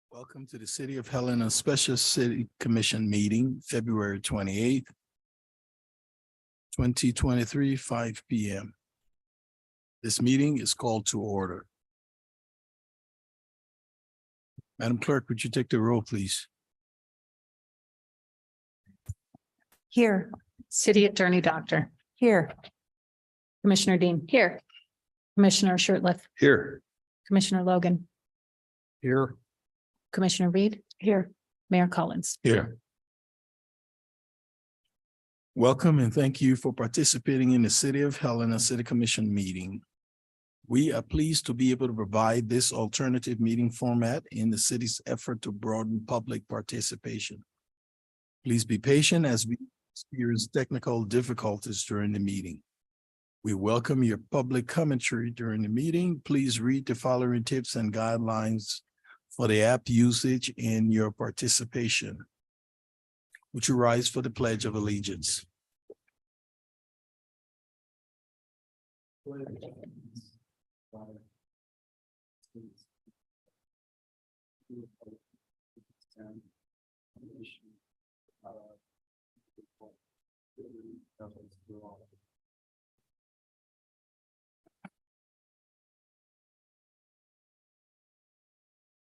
Welcome to the City of Helena Special City Commission meeting, February 28th, 2023, 5 p.m. This meeting is called to order. Madam Clerk, would you take the roll, please? Here. City Attorney Doctor, Here. Commissioner Dean. Here. Commissioner Shirtliff, Here. Commissioner Logan, Here. Commissioner Reed. Here. Mayor Collins. Here. Welcome and thank you for participating in the City of Helena City Commission meeting. We are pleased to be able to provide this alternative meeting format in the city's effort to broaden public participation. Please be patient as we experience technical difficulties during the meeting. We welcome your public commentary during the meeting. Please read the following tips and guidelines for the app usage in your participation. Would you rise for the Pledge of Allegiance?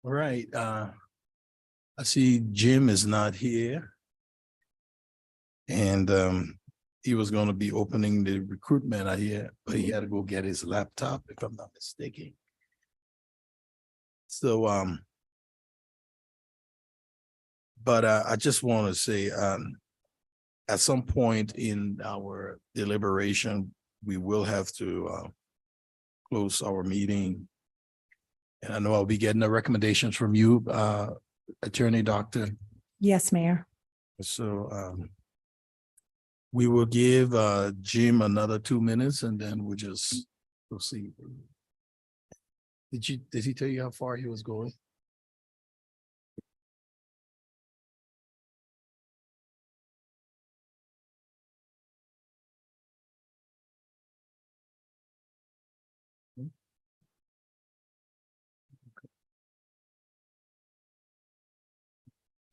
All right, I see Jim is not here. And he was going to be opening the recruitment I hear, but he had to go get his laptop, if I'm not mistaken. So but I just want to say at some point in our deliberation, we will have to close our meeting. And I know I'll be getting the recommendations from you, Attorney Doctor. Yes, Mayor. So we will give Jim another 2 minutes and then we'll just proceed. Did he tell you how far he was going?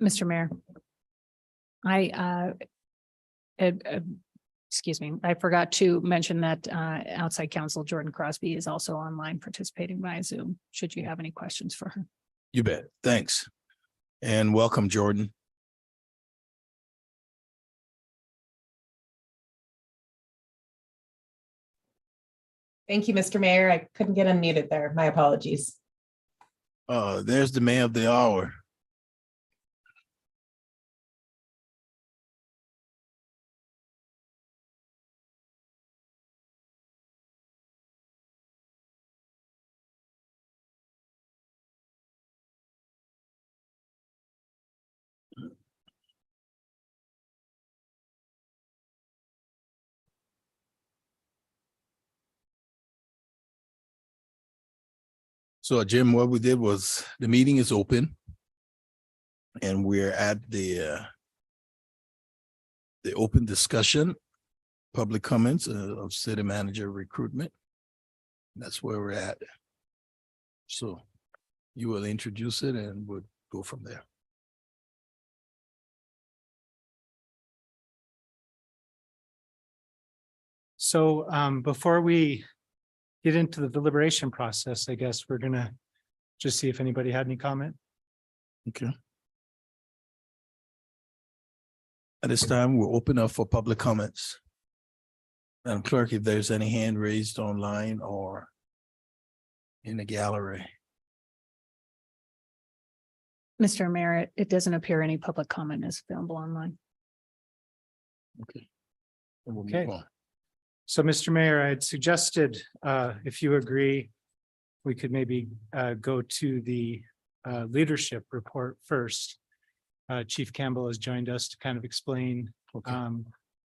Mr. Mayor. Excuse me, I forgot to mention that outside counsel Jordan Crosby is also online participating via Zoom, should you have any questions for her. You bet. Thanks. And welcome, Jordan. Thank you, Mr. Mayor. I couldn't get unmuted there. My apologies. There's the man of the hour. So Jim, what we did was the meeting is open and we're at the open discussion, public comments of city manager recruitment. That's where we're at. So you will introduce it and we'll go from there. So before we get into the deliberation process, I guess we're gonna just see if anybody had any comment. Okay. At this time, we'll open up for public comments. Madam Clerk, if there's any hand raised online or in the gallery. Mr. Mayor, it doesn't appear any public comment is available online. Okay. And we'll Okay. move on. So, Mr. Mayor, I had suggested, if you agree, we could maybe go to the leadership report first. Chief Campbell has joined us to kind of explain Okay.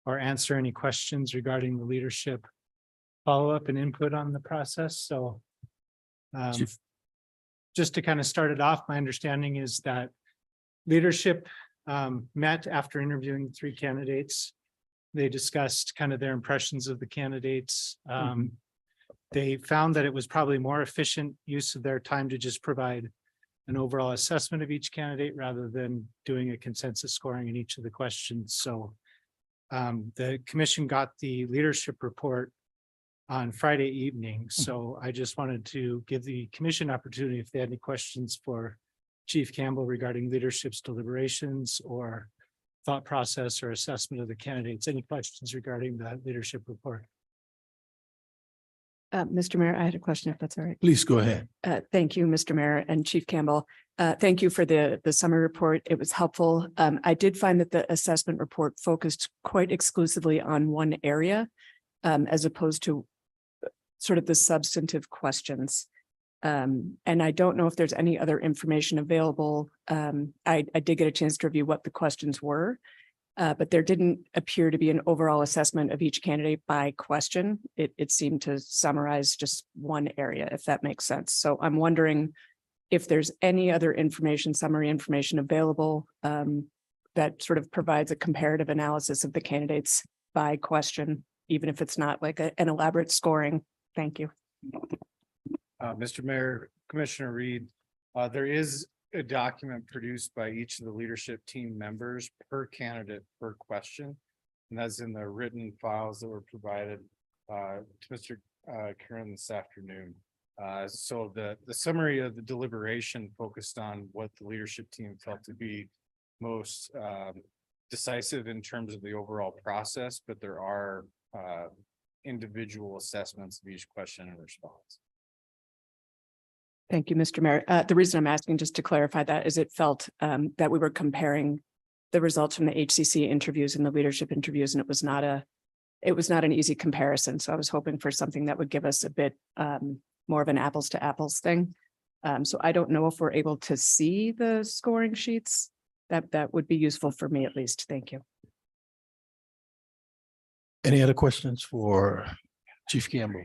or answer any questions regarding the leadership follow-up and input on the process. So Chief. just to kind of start it off, my understanding is that leadership met after interviewing the three candidates. They discussed kind of their impressions of the candidates. They found that it was probably more efficient use of their time to just provide an overall assessment of each candidate rather than doing a consensus scoring in each of the questions. So the commission got the leadership report on Friday evening. So I just wanted to give the commission opportunity if they had any questions for Chief Campbell regarding leadership's deliberations or thought process or assessment of the candidates. Any questions regarding the leadership report? Mr. Mayor, I had a question, if that's all right. Please go ahead. Thank you, Mr. Mayor and Chief Campbell. Thank you for the summary report. It was helpful. I did find that the assessment report focused quite exclusively on one area, as opposed to sort of the substantive questions. And I don't know if there's any other information available. I did get a chance to review what the questions were. But there didn't appear to be an overall assessment of each candidate by question. It seemed to summarize just one area, if that makes sense. So I'm wondering if there's any other information, summary information available that sort of provides a comparative analysis of the candidates by question, even if it's not like an elaborate scoring. Thank you. Mr. Mayor, Commissioner Reed, there is a document produced by each of the leadership team members per candidate per question. And that's in the written files that were provided to Mr. Curran this afternoon. So the summary of the deliberation focused on what the leadership team felt to be most decisive in terms of the overall process, but there are individual assessments of each question and response. Thank you, Mr. Mayor. The reason I'm asking, just to clarify that, is it felt that we were comparing the results from the HCC interviews and the leadership interviews, and it was not an easy comparison. So I was hoping for something that would give us a bit more of an apples to apples thing. So I don't know if we're able to see the scoring sheets. That would be useful for me at least. Thank you. Any other questions for Chief Campbell?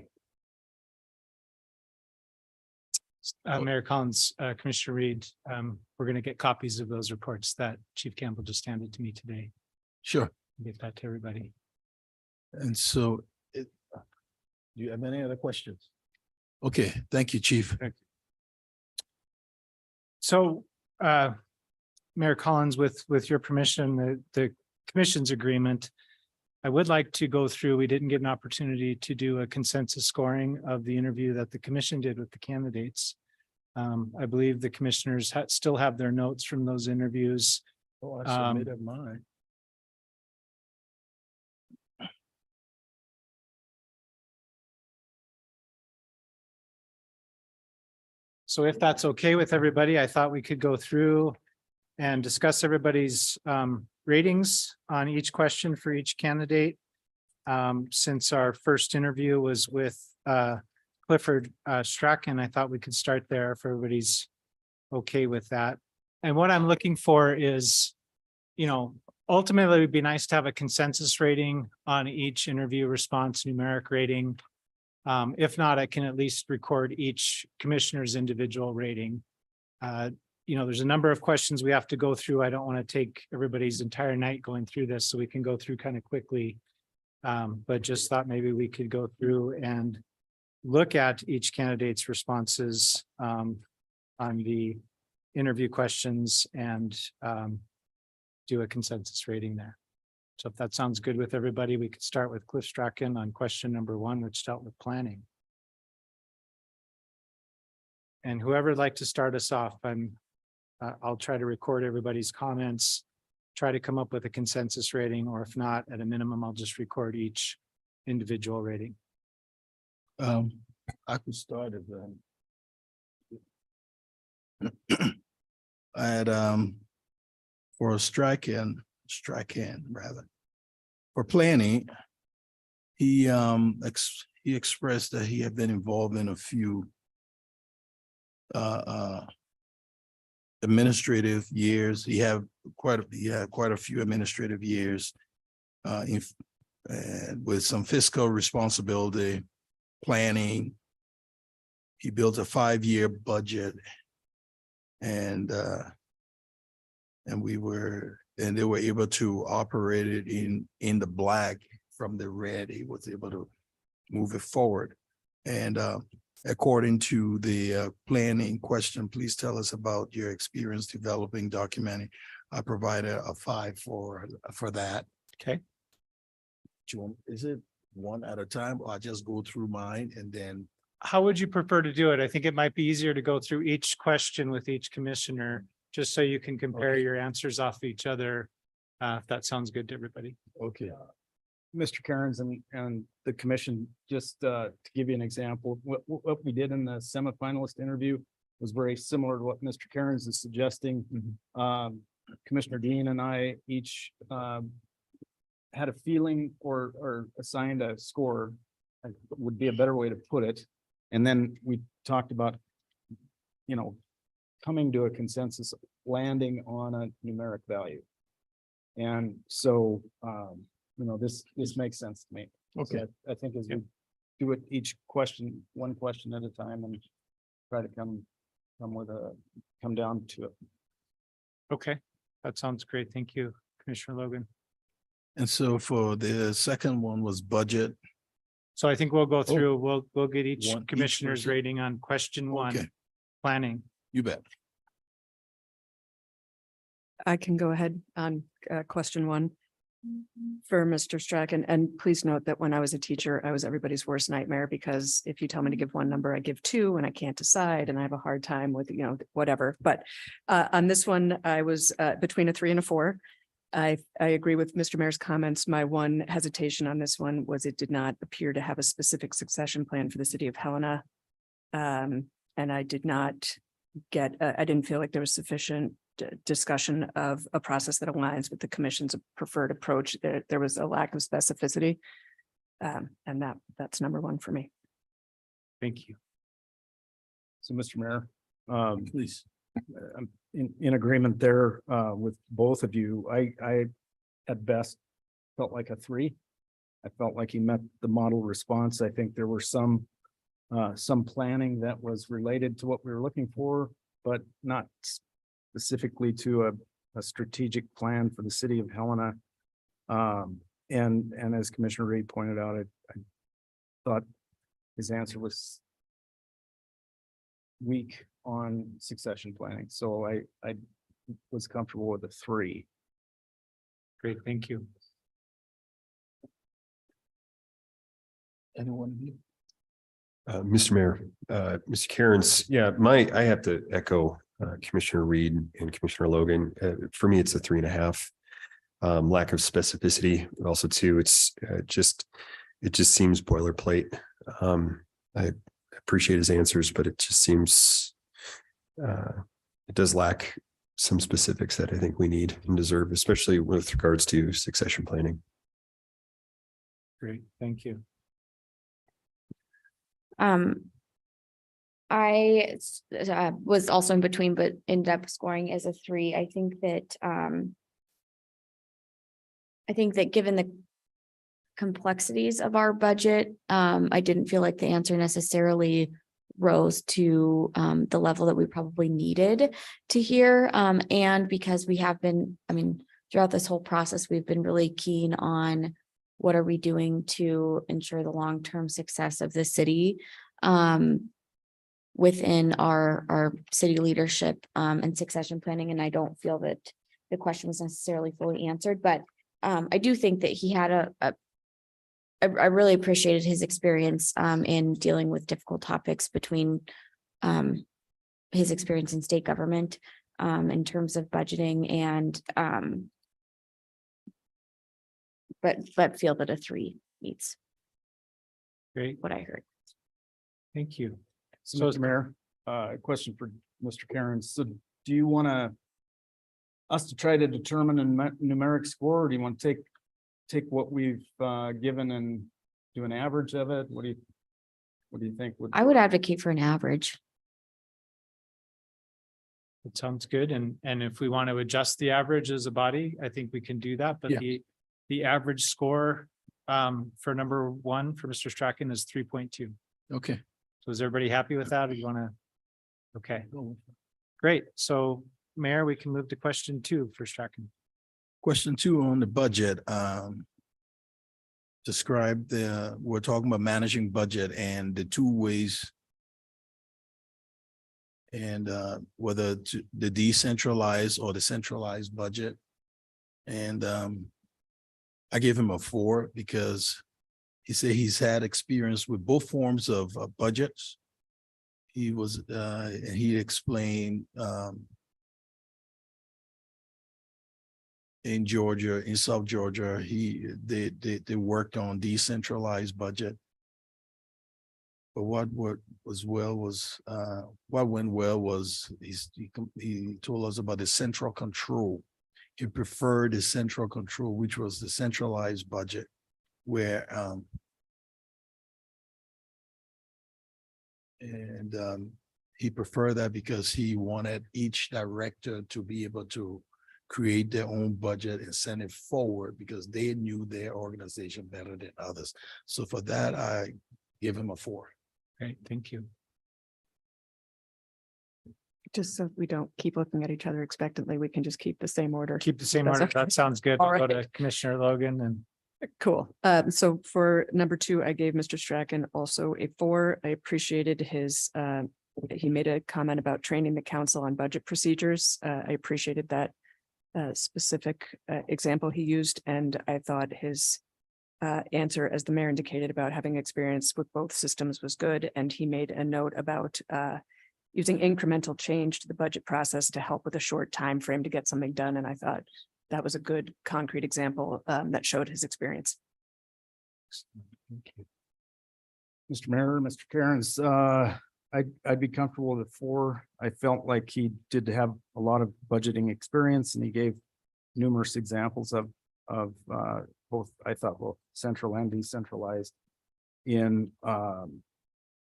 Mayor Collins, Commissioner Reed, we're going to get copies of those reports that Chief Campbell just handed to me today. Sure. Get that to everybody. And so do you have any other questions? Okay, thank you, Chief. So, Mayor Collins, with your permission, the commission's agreement, I would like to go through, we didn't get an opportunity to do a consensus scoring of the interview that the commission did with the candidates. I believe the commissioners still have their notes from those interviews. Oh, I submitted mine. So if that's okay with everybody, I thought we could go through and discuss everybody's ratings on each question for each candidate. Since our first interview was with Clifford Strachan, I thought we could start there if everybody's okay with that. And what I'm looking for is, ultimately it'd be nice to have a consensus rating on each interview response, numeric rating. If not, I can at least record each commissioner's individual rating. There's a number of questions we have to go through. I don't want to take everybody's entire night going through this, so we can go through kind of quickly. But just thought maybe we could go through and look at each candidate's responses on the interview questions and do a consensus rating there. So if that sounds good with everybody, we could start with Cliff Strachan on question number 1, which dealt with planning. And whoever'd like to start us off, I'll try to record everybody's comments, try to come up with a consensus rating, or if not, at a minimum, I'll just record each individual rating. I could start if I had for Strachan rather. For planning, he expressed that he had been involved in a few administrative years. He had quite a few administrative years with some fiscal responsibility, planning. He built a 5-year budget, and they were able to operate it in the black from the red. He was able to move it forward. And according to the plan in question, please tell us about your experience developing, documenting. I provided a 5 for that. Okay. Do you want- Is it one at a time, or I just go through mine and then? How would you prefer to do it? I think it might be easier to go through each question with each commissioner, just so you can compare Okay. your answers off each other. If that sounds good to everybody. Okay. Mr. Cairns and the commission, just to give you an example, what we did in the semifinalist interview was very similar to what Mr. Cairns is suggesting. Commissioner Dean and I each had a feeling or assigned a score, would be a better way to put it. And then we talked about, coming to a consensus, landing on a numeric value. And so, this makes sense to me. Okay. So I think as we do it each question, one question at a time, and try to come down to it. Okay, that sounds great. Thank you, Commissioner Logan. And so for the second one was budget. So I think we'll go through, we'll get each One each commissioner's person. rating on question one, Okay, planning. you bet. I can go ahead on question one for Mr. Strachan. And please note that when I was a teacher, I was everybody's worst nightmare, because if you tell me to give one number, I give two and I can't decide and I have a hard time with, whatever. But on this one, I was between a 3 and a 4. I agree with Mr. Mayor's comments. My one hesitation on this one was it did not appear to have a specific succession plan for the city of Helena. And I did not get, I didn't feel like there was sufficient discussion of a process that aligns with the commission's preferred approach. There was a lack of specificity. And that's number one for me. Thank you. So, Mr. Mayor, Please. I'm in agreement there with both of you. I at best felt like a 3. I felt like he met the model response. I think there were some planning that was related to what we were looking for, but not specifically to a strategic plan for the city of Helena. And as Commissioner Reed pointed out, I thought his answer was weak on succession planning. So I was comfortable with a 3. Great, thank you. Anyone? Mr. Mayor, Mr. Cairns, I have to echo Commissioner Reed and Commissioner Logan. For me, it's a 3.5. Lack of specificity. Also, too, it just seems boilerplate. I appreciate his answers, but it just seems it does lack some specifics that I think we need and deserve, especially with regards to succession planning. Great, thank you. I was also in between, but ended up scoring as a 3. I think that given the complexities of our budget, I didn't feel like the answer necessarily rose to the level that we probably needed to hear. And because we have been, throughout this whole process, we've been really keen on what are we doing to ensure the long-term success of the city within our city leadership and succession planning. And I don't feel that the question was necessarily fully answered, but I do think that he had I really appreciated his experience in dealing with difficult topics between his experience in state government in terms of budgeting and but feel that a 3 meets Great, what I heard. thank you. So, Mr. Mayor, a question for Mr. Cairns. So do you want us to try to determine a numeric score, or do you want to take what we've given and do an average of it? What do you think? I would advocate for an average. It sounds good. And if we want to adjust the average as a body, I think we can do that. But Yeah. the average score for number 1 for Mr. Strachan is 3.2. Okay. So is everybody happy with that? Or you want to? Okay, great. So Mayor, we can move to question 2 for Strachan. Question 2 on the budget. Describe we're talking about managing budget and the 2 ways and whether the decentralized or the centralized budget. And I gave him a 4 because he said he's had experience with both forms of budgets. He was, and he explained in Georgia, in South Georgia, they worked on decentralized budget. But what went well was he told us about the central control. He preferred the central control, which was the centralized budget, where he preferred that because he wanted each director to be able to create their own budget and send it forward because they knew their organization better than others. So for that, I give him a 4. Great, thank you. Just so we don't keep looking at each other expectantly, we can just keep the same order. Keep the same That's order. okay. That sounds good. All We'll go to right. Commissioner Logan and Cool. So for number 2, I gave Mr. Strachan also a 4. I appreciated his, he made a comment about training the council on budget procedures. I appreciated that specific example he used, and I thought his answer, as the mayor indicated, about having experience with both systems was good. And he made a note about using incremental change to the budget process to help with a short time frame to get something done. And I thought that was a good concrete example that showed his experience. Mr. Mayor, Mr. Cairns, I'd be comfortable with a 4. I felt like he did have a lot of budgeting experience, and he gave numerous examples of both, I thought, both central and decentralized in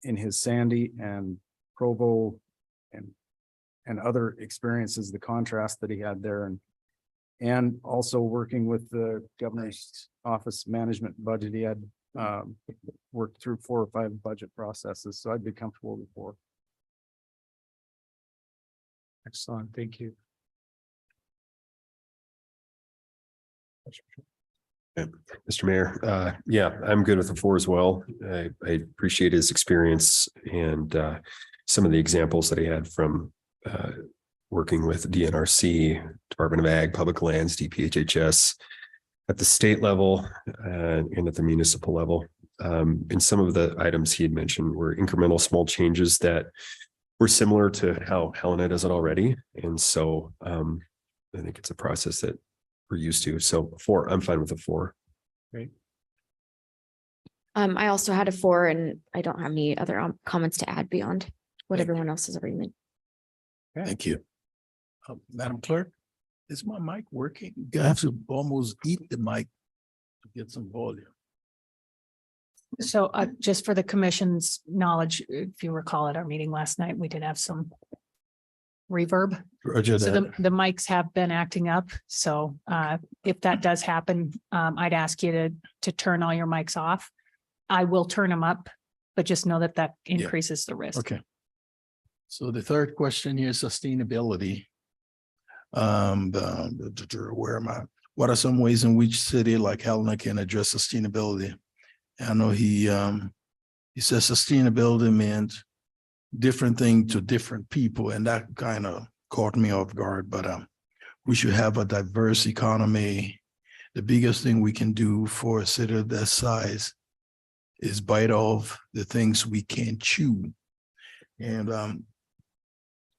his Sandy and Provo and other experiences, the contrast that he had there, and also working with the governor's office management budget. He had worked through 4 or 5 budget processes, so I'd be comfortable with 4. excellent, thank you. Mr. Mayor, yeah, I'm good with the 4 as well. I appreciate his experience and some of the examples that he had from working with DNRC, Department of Ag, Public Lands, DPHHS at the state level and at the municipal level. And some of the items he had mentioned were incremental small changes that were similar to how Helena does it already. And so I think it's a process that we're used to. So 4, I'm fine with a 4. I also had a 4 and I don't have any other comments to add beyond what Thank you. everyone else has already made. Thank you. Madam Clerk, is my mic working? You have to almost eat the mic to get some volume. So just for the commission's knowledge, if you recall at our meeting last night, we did have some reverb. Roger So that. the mics have been acting up. So if that does happen, I'd ask you to turn all your mics off. I will turn them up, but just know that that increases the risk. Okay. So the third question here is sustainability. Where am I? What are some ways in which city like Helena can address sustainability? I know he says sustainability meant different thing to different people, and that kind of caught me off guard, but we should have a diverse economy. The biggest thing we can do for a city of that size is bite off the things we can't chew. And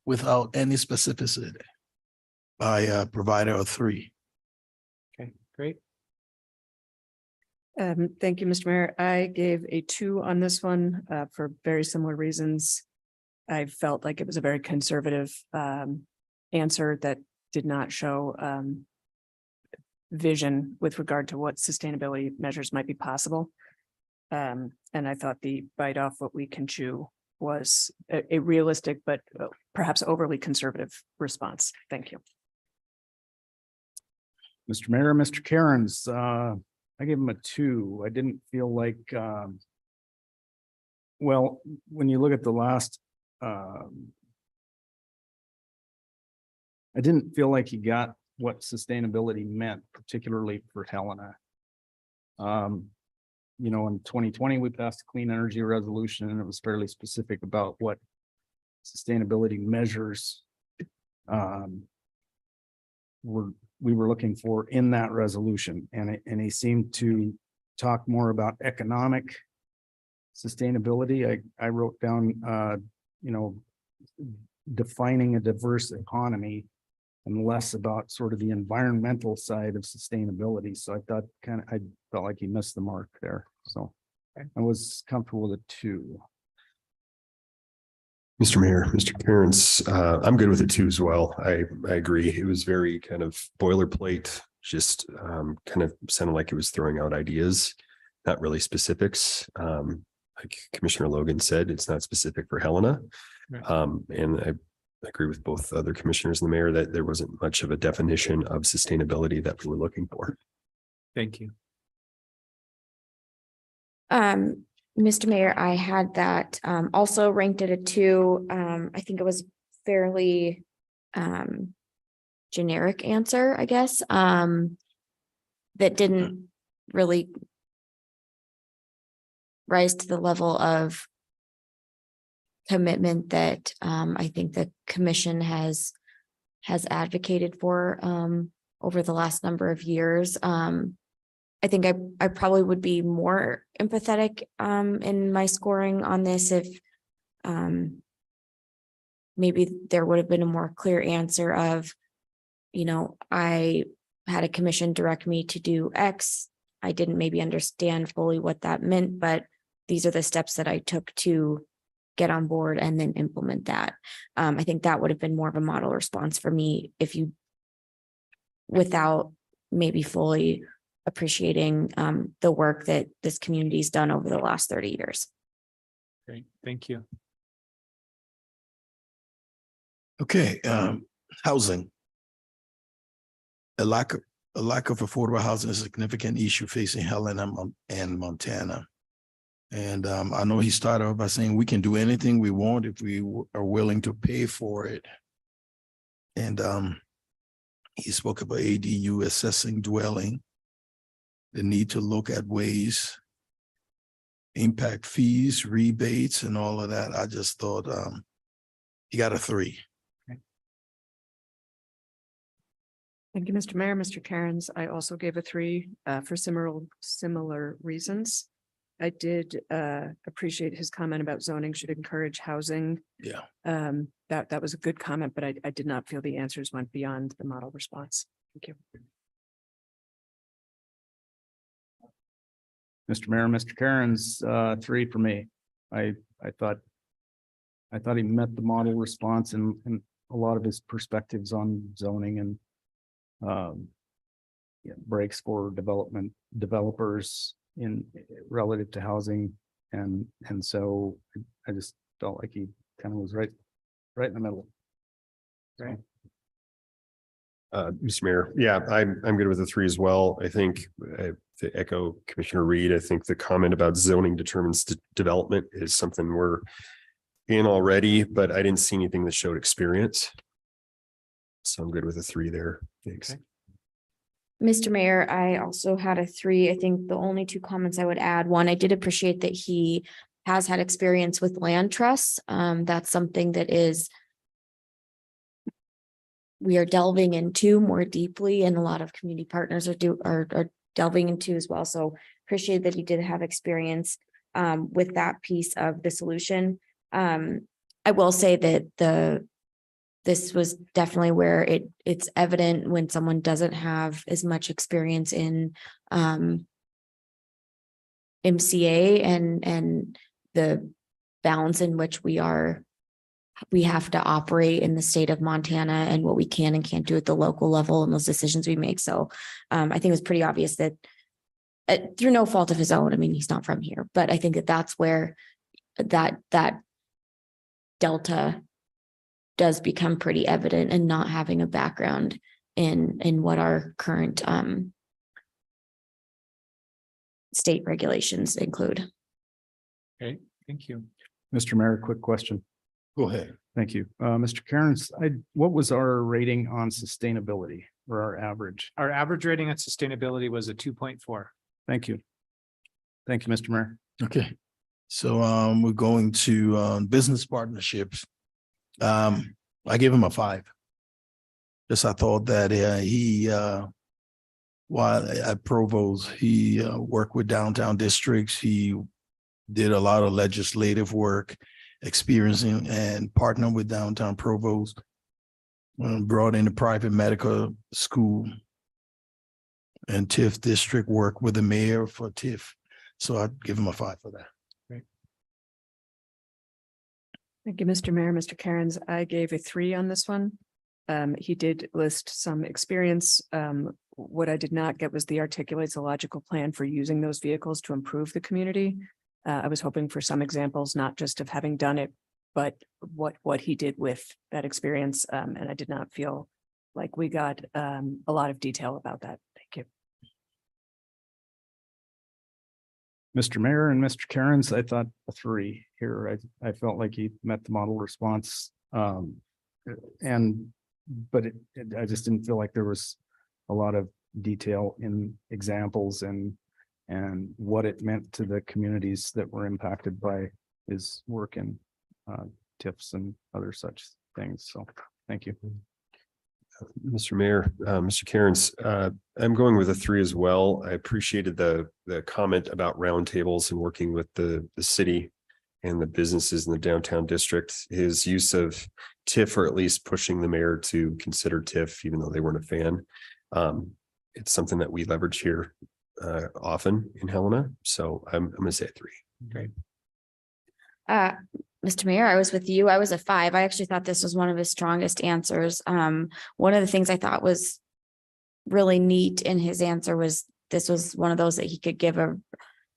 without any specificity by a provider of 3. Okay, great. Thank you, Mr. Mayor. I gave a 2 on this one for very similar reasons. I felt like it was a very conservative answer that did not show vision with regard to what sustainability measures might be possible. And I thought the bite off what we can chew was a realistic, but perhaps overly conservative response. Thank you. Mr. Mayor, Mr. Cairns, I gave him a 2. I didn't feel like, well, when you look at the last, I didn't feel like he got what sustainability meant, particularly for Helena. You know, in 2020, we passed a clean energy resolution, and it was fairly specific about what sustainability measures we were looking for in that resolution, and he seemed to talk more about economic sustainability. I wrote down, defining a diverse economy and less about sort of the environmental side of sustainability. So I felt like he missed the mark there. So I was comfortable with a 2. Mr. Mayor, Mr. Cairns, I'm good with it too as well. I agree. It was very kind of boilerplate, just kind of sounded like it was throwing out ideas, not really specifics. Like Commissioner Logan said, it's not specific for Helena. Right. And I agree with both other commissioners and the mayor that there wasn't much of a definition of sustainability that we were looking for. Thank you. Mr. Mayor, I had that also ranked at a 2. I think it was fairly generic answer, I guess, that didn't really rise to the level of commitment that I think the commission has advocated for over the last number of years. I think I probably would be more empathetic in my scoring on this if maybe there would have been a more clear answer of, I had a commission direct me to do X. I didn't maybe understand fully what that meant, but these are the steps that I took to get on board and then implement that. I think that would have been more of a model response for me without maybe fully appreciating the work that this community's done over the last 30 years. Great. Thank you. Okay, housing. A lack of affordable housing is a significant issue facing Helena and Montana. And I know he started off by saying we can do anything we want if we are willing to pay for it. And he spoke about ADU assessing dwelling, the need to look at ways, impact fees, rebates, and all of that. I just thought he got a 3. Thank you, Mr. Mayor. Mr. Cairns, I also gave a 3 for similar reasons. I did appreciate his comment about zoning should encourage housing. Yeah. That was a good comment, but I did not feel the answers went beyond the model response. Thank you. Mr. Mayor, Mr. Cairns, 3 for me. I thought he met the model response and a lot of his perspectives on zoning and breaks for developers in relative to housing. And so I just felt like he kind of was right in the middle. Right. Mr. Mayor, yeah, I'm good with the 3 as well. I think to echo Commissioner Reed, I think the comment about zoning determines development is something we're in already, but I didn't see anything that showed experience. So I'm good with the 3 there. Thanks. Okay. Mr. Mayor, I also had a 3. I think the only 2 comments I would add, one, I did appreciate that he has had experience with land trusts. That's something that we are delving into more deeply, and a lot of community partners are delving into as well. So appreciate that he did have experience with that piece of the solution. I will say that this was definitely where it's evident when someone doesn't have as much experience in MCA and the balance in which we have to operate in the state of Montana and what we can and can't do at the local level and those decisions we make. So I think it was pretty obvious that through no fault of his own, I mean, he's not from here, but I think that's where that delta does become pretty evident, and not having a background in what our current state regulations include. Okay, thank you. Mr. Mayor, quick question. Go ahead. Thank you. Mr. Cairns, what was our rating on sustainability or our average? Our average rating on sustainability was a 2.4. Thank you. Thank you, Mr. Mayor. Okay. So we're going to business partnerships. I gave him a 5. Just I thought that he while at Provost, he worked with downtown districts. He did a lot of legislative work, experiencing and partnered with downtown Provost. Brought in a private medical school. And TIF district work with the mayor for TIF. So I'd give him a 5 for that. Thank you, Mr. Mayor. Mr. Cairns, I gave a 3 on this one. He did list some experience. What I did not get was the articulates a logical plan for using those vehicles to improve the community. I was hoping for some examples, not just of having done it, but what he did with that experience. And I did not feel like we got a lot of detail about that. Thank you. Mr. Mayor and Mr. Cairns, I thought a 3 here. I felt like he met the model response. But I just didn't feel like there was a lot of detail in examples and what it meant to the communities that were impacted by his work in TIFs and other such things. So thank you. Mr. Mayor, Mr. Cairns, I'm going with a 3 as well. I appreciated the comment about roundtables and working with the city and the businesses in the downtown district. His use of TIF, or at least pushing the mayor to consider TIF, even though they weren't a fan. It's something that we leverage here often in Helena. So I'm going to say a 3. Great. Mr. Mayor, I was with you. I was a 5. I actually thought this was one of his strongest answers. One of the things I thought was really neat in his answer was this was one of those that he could give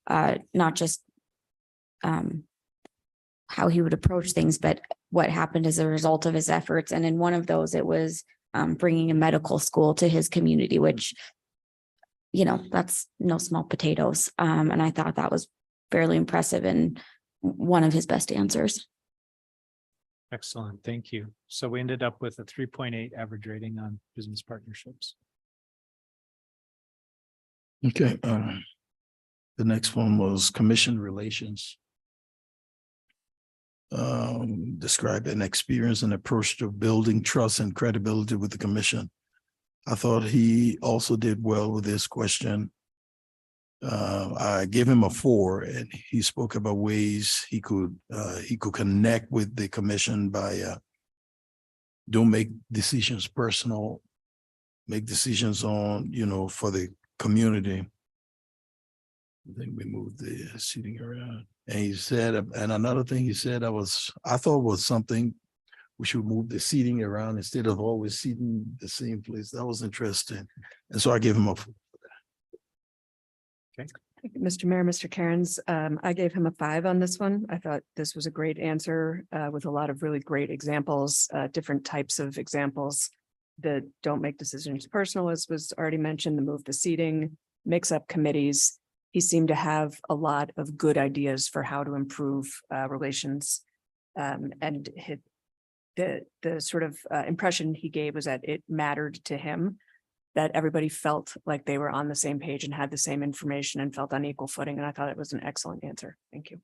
not just how he would approach things, but what happened as a result of his efforts. And in one of those, it was bringing a medical school to his community, which, that's no small potatoes. And I thought that was fairly impressive and one of his best answers. Excellent. Thank you. So we ended up with a 3.8 average rating on business partnerships. Okay. The next one was commission relations. Describe an experience and approach to building trust and credibility with the commission. I thought he also did well with this question. I gave him a 4, and he spoke about ways he could connect with the commission by don't make decisions personal, make decisions on, for the community. Then we moved the seating around. And he said, and another thing he said I thought was something, we should move the seating around instead of always seating the same place. That was interesting. And so I gave him a 4. Thank you, Mr. Mayor, Mr. Cairns, I gave him a 5 on this one. I thought this was a great answer with a lot of really great examples, different types of examples. The don't make decisions personal, as was already mentioned, the move the seating, mix up committees. He seemed to have a lot of good ideas for how to improve relations. And the sort of impression he gave was that it mattered to him, that everybody felt like they were on the same page and had the same information and felt on equal footing. And I thought it was an excellent answer. Thank you.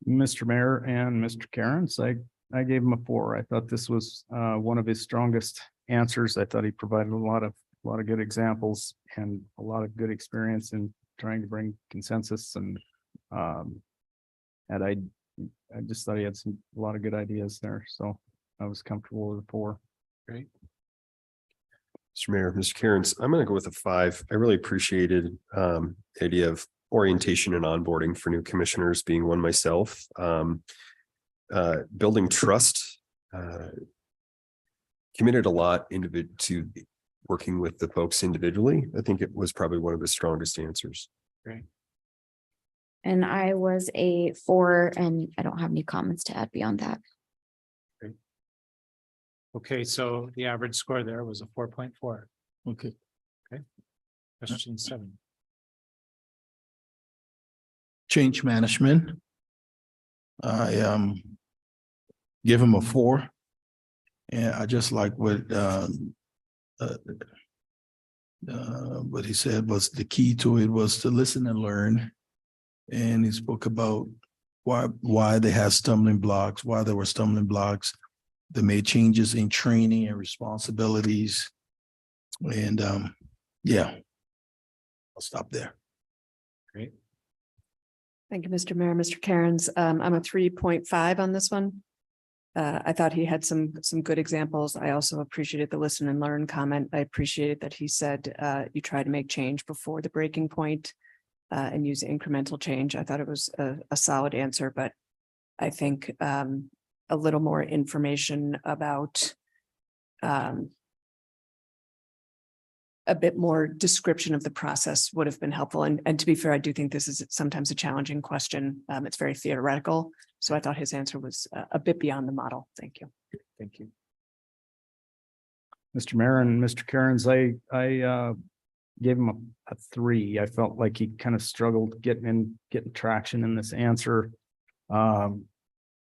Mr. Mayor and Mr. Cairns, I gave him a 4. I thought this was one of his strongest answers. I thought he provided a lot of good examples and a lot of good experience in trying to bring consensus. And I just thought he had a lot of good ideas there. So I was comfortable with a 4. Great. Mr. Mayor, Mr. Cairns, I'm going to go with a 5. I really appreciated the idea of orientation and onboarding for new commissioners, being one myself. Building trust, committed a lot to working with the folks individually. I think it was probably one of the strongest answers. Great. And I was a 4, and I don't have any comments to add beyond that. Okay, so the average score there was a 4.4. Okay. Question 7. Change management. I give him a 4. And I just like what he said was the key to it was to listen and learn. And he spoke about why they had stumbling blocks, why there were stumbling blocks. They made changes in training and responsibilities. And yeah, I'll stop there. Great. Thank you, Mr. Mayor. Mr. Cairns, I'm a 3.5 on this one. I thought he had some good examples. I also appreciated the listen and learn comment. I appreciated that he said you try to make change before the breaking point and use incremental change. I thought it was a solid answer, but I think a little more information about a bit more description of the process would have been helpful. And to be fair, I do think this is sometimes a challenging question. It's very theoretical. So I thought his answer was a bit beyond the model. Thank you. Thank you. Mr. Mayor and Mr. Cairns, I gave him a 3. I felt like he kind of struggled getting traction in this answer. Trying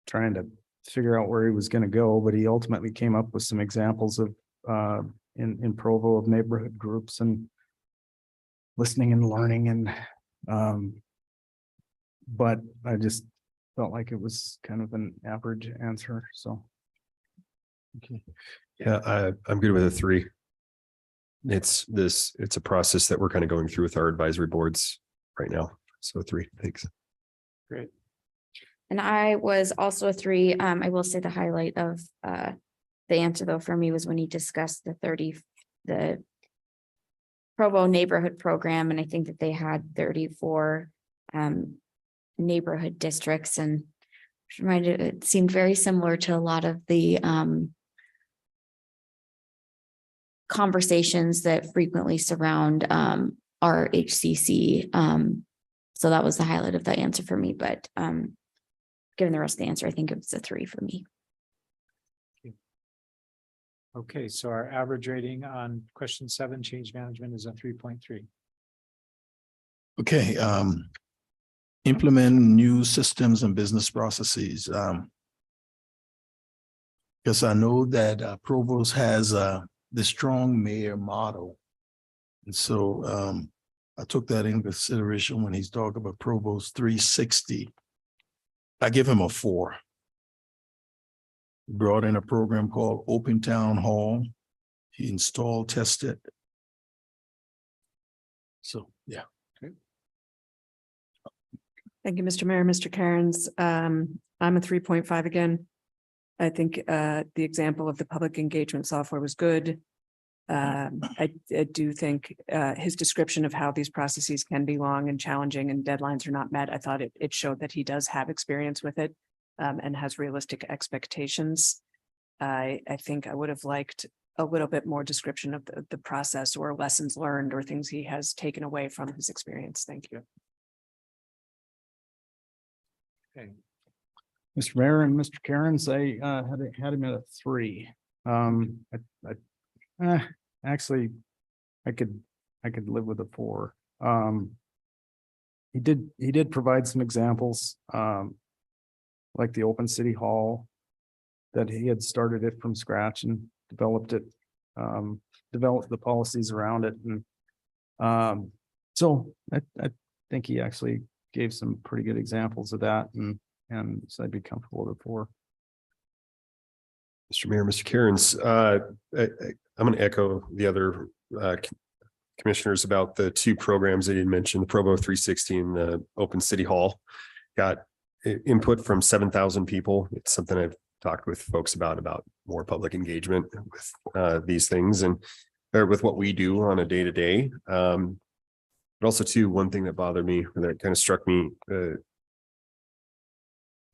to figure out where he was going to go, but he ultimately came up with some examples of in Provo of neighborhood groups and listening and learning and but I just felt like it was kind of an average answer. So Yeah, I'm good with a 3. It's a process that we're kind of going through with our advisory boards right now. So 3, thanks. Great. And I was also a 3. I will say the highlight of the answer though for me was when he discussed the Provo neighborhood program. And I think that they had 34 neighborhood districts, and it seemed very similar to a lot of the conversations that frequently surround our HCC. So that was the highlight of that answer for me, but given the rest of the answer, I think it was a 3 for me. Okay, so our average rating on question 7, change management, is a 3.3. Okay, implement new systems and business processes. Because I know that Provost has the strong mayor model. And so I took that into consideration when he's talking about Provost 360. I give him a 4. He brought in a program called Open Town Hall. He installed, tested. So, yeah. Thank you, Mr. Mayor, Mr. Cairns. I'm a 3.5 again. I think the example of the public engagement software was good. I do think his description of how these processes can be long and challenging and deadlines are not met. I thought it showed that he does have experience with it and has realistic expectations. I think I would have liked a little bit more description of the process or lessons learned or things he has taken away from his experience. Thank you. Okay. Mr. Mayor and Mr. Cairns, I had him at a 3. Actually, I could live with a 4. He did provide some examples, like the open city hall, that he had started it from scratch and developed it, developed the policies around it. And so I think he actually gave some pretty good examples of that, and so I'd be comfortable with a 4. Mr. Mayor, Mr. Cairns, I'm going to echo the other commissioners about the 2 programs that you mentioned, the Provo 360 and the Open City Hall. Got input from 7,000 people. It's something I've talked with folks about more public engagement with these things and or with what we do on a day-to-day. But also too, one thing that bothered me, or that kind of struck me,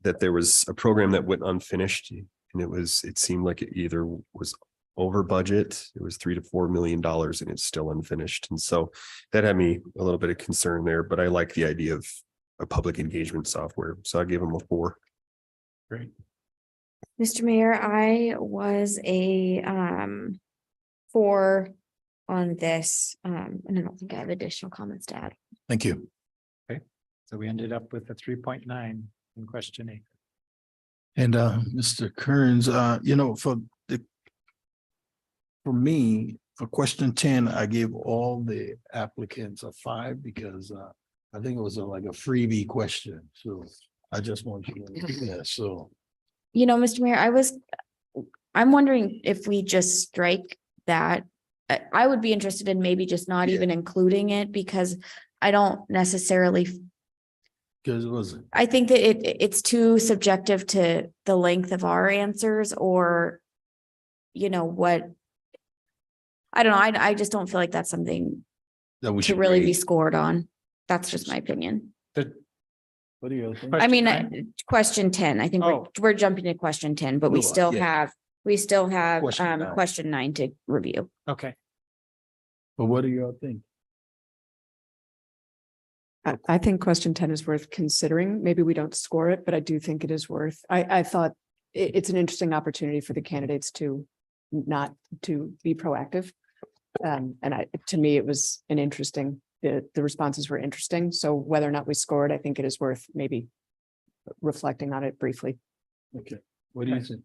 that there was a program that went unfinished, and it seemed like it either was over budget, it was $3 to $4 million, and it's still unfinished. And so that had me a little bit of concern there, but I like the idea of a public engagement software. So I gave them a 4. Great. Mr. Mayor, I was a 4 on this, and I don't think I have additional comments to add. Thank you. So we ended up with a 3.9 in question 8. And Mr. Kearns, for me, for question 10, I gave all the applicants a 5 because I think it was like a freebie question. So I just want you to, yeah, so. You know, Mr. Mayor, I'm wondering if we just strike that. I would be interested in maybe just not Yeah. even including it because I don't necessarily, Cause it wasn't, I think that it's too subjective to the length of our answers or, you know, what. I don't know. I just don't feel like that's something that we to should really be rate. scored on. That's just my opinion. What do you think? I mean, Question question 10, I think Oh. we're jumping to question 10, but we No, still yeah. have Question nine. question 9 to review. Okay, But what do y'all think? I think question 10 is worth considering. Maybe we don't score it, but I do think it is worth, I thought it's an interesting opportunity for the candidates to not to be proactive. To me, it was an interesting, the responses were interesting. So whether or not we score it, I think it is worth maybe reflecting on it briefly. Okay, what do you think?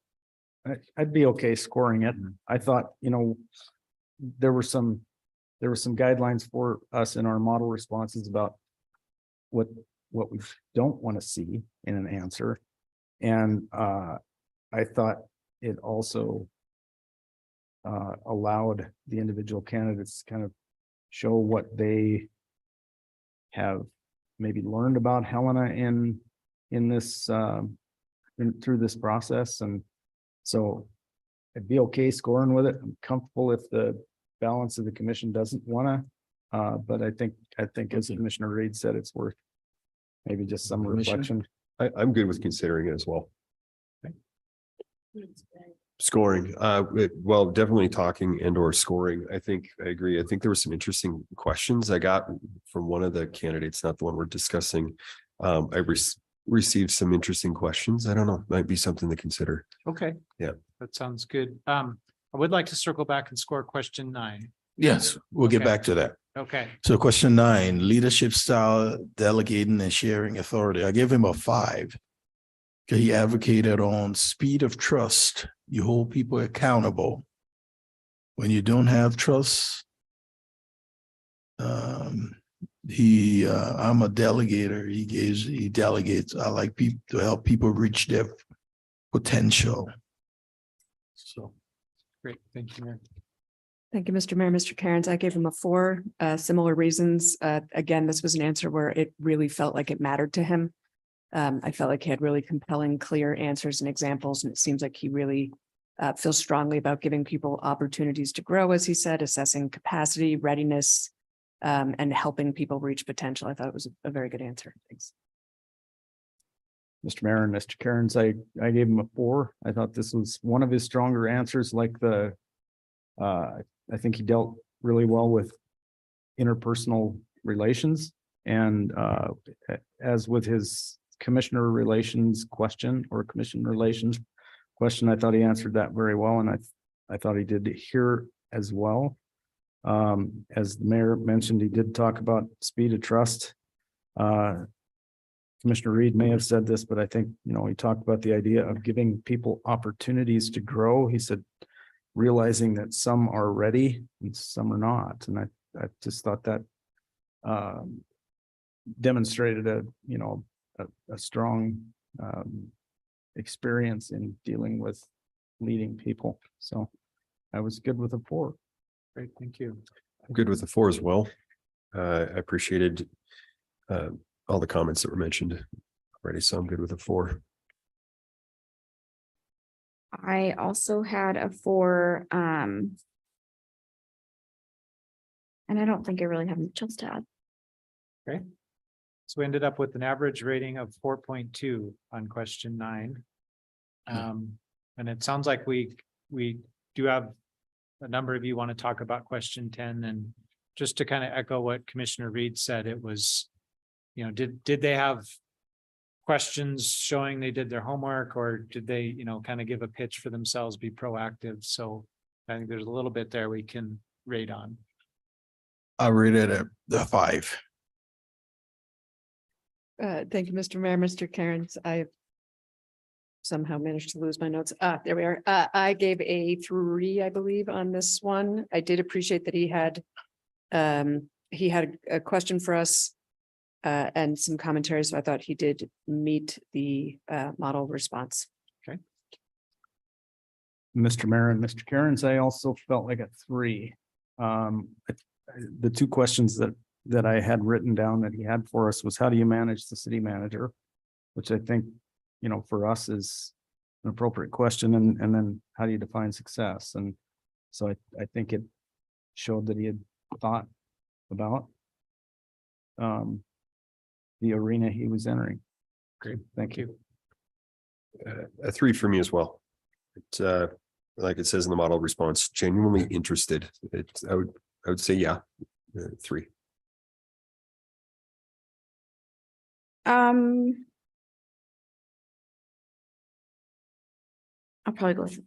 I'd be okay scoring it. I thought, you know, there were some guidelines for us in our model responses about what we don't want to see in an answer. And I thought it also allowed the individual candidates to kind of show what they have maybe learned about Helena in this through this process. And so I'd be okay scoring with it. I'm comfortable if the balance of the commission doesn't want to. But I think as Commissioner Reed said, it's worth maybe just some Commissioner? reflection. I'm good with considering it as well. Scoring, well, definitely talking and or scoring. I think I agree. I think there were some interesting questions I got from one of the candidates, not the one we're discussing. I received some interesting questions. I don't know, might be something to consider. okay. Yeah. That sounds good. I would like to circle back and score question 9. Yes, we'll get Okay. back to that. Okay, So question 9, leadership style, delegating and sharing authority. I gave him a 5. Okay, he advocated on speed of trust. You hold people accountable. When you don't have trust, I'm a delegator. He delegates. I like people to help people reach their potential. So, great. Thank you, Mayor. Thank you, Mr. Mayor. Mr. Cairns, I gave him a 4, similar reasons. Again, this was an answer where it really felt like it mattered to him. I felt like he had really compelling, clear answers and examples, and it seems like he really feels strongly about giving people opportunities to grow, as he said, assessing capacity, readiness, and helping people reach potential. I thought it was a very good answer. Thanks. Mr. Mayor and Mr. Cairns, I gave him a 4. I thought this was one of his stronger answers, like I think he dealt really well with interpersonal relations. And as with his commissioner relations question or commission relations question, I thought he answered that very well. And I thought he did here as well. As the mayor mentioned, he did talk about speed of trust. Commissioner Reed may have said this, but I think, you know, he talked about the idea of giving people opportunities to grow. He said, realizing that some are ready and some are not. And I just thought that demonstrated a strong experience in dealing with leading people. So I was good with a 4. Great, thank you. I'm good with the 4 as well. I appreciated all the comments that were mentioned already, so I'm good with a 4. I also had a 4, and I don't think I really have much else to add. So we ended up with an average rating of 4.2 on question 9. And it sounds like we do have a number of you want to talk about question 10, and just to kind of echo what Commissioner Reed said, it was, you know, did they have questions showing they did their homework, or did they, you know, kind of give a pitch for themselves, be proactive? So I think there's a little bit there we can rate on. I rated it a 5. Thank you, Mr. Mayor, Mr. Cairns. I somehow managed to lose my notes. There we are. I gave a 3, I believe, on this one. I did appreciate that he had a question for us and some commentary. So I thought he did meet the model response. Mr. Mayor and Mr. Cairns, I also felt like a 3. The two questions that I had written down that he had for us was, how do you manage the city manager? Which I think, for us is an appropriate question, and then how do you define success? And so I think it showed that he had thought about the arena he was entering. Great. Thank you. A 3 for me as well. It's like it says in the model response, genuinely interested. I would say, yeah, 3. I'll probably go with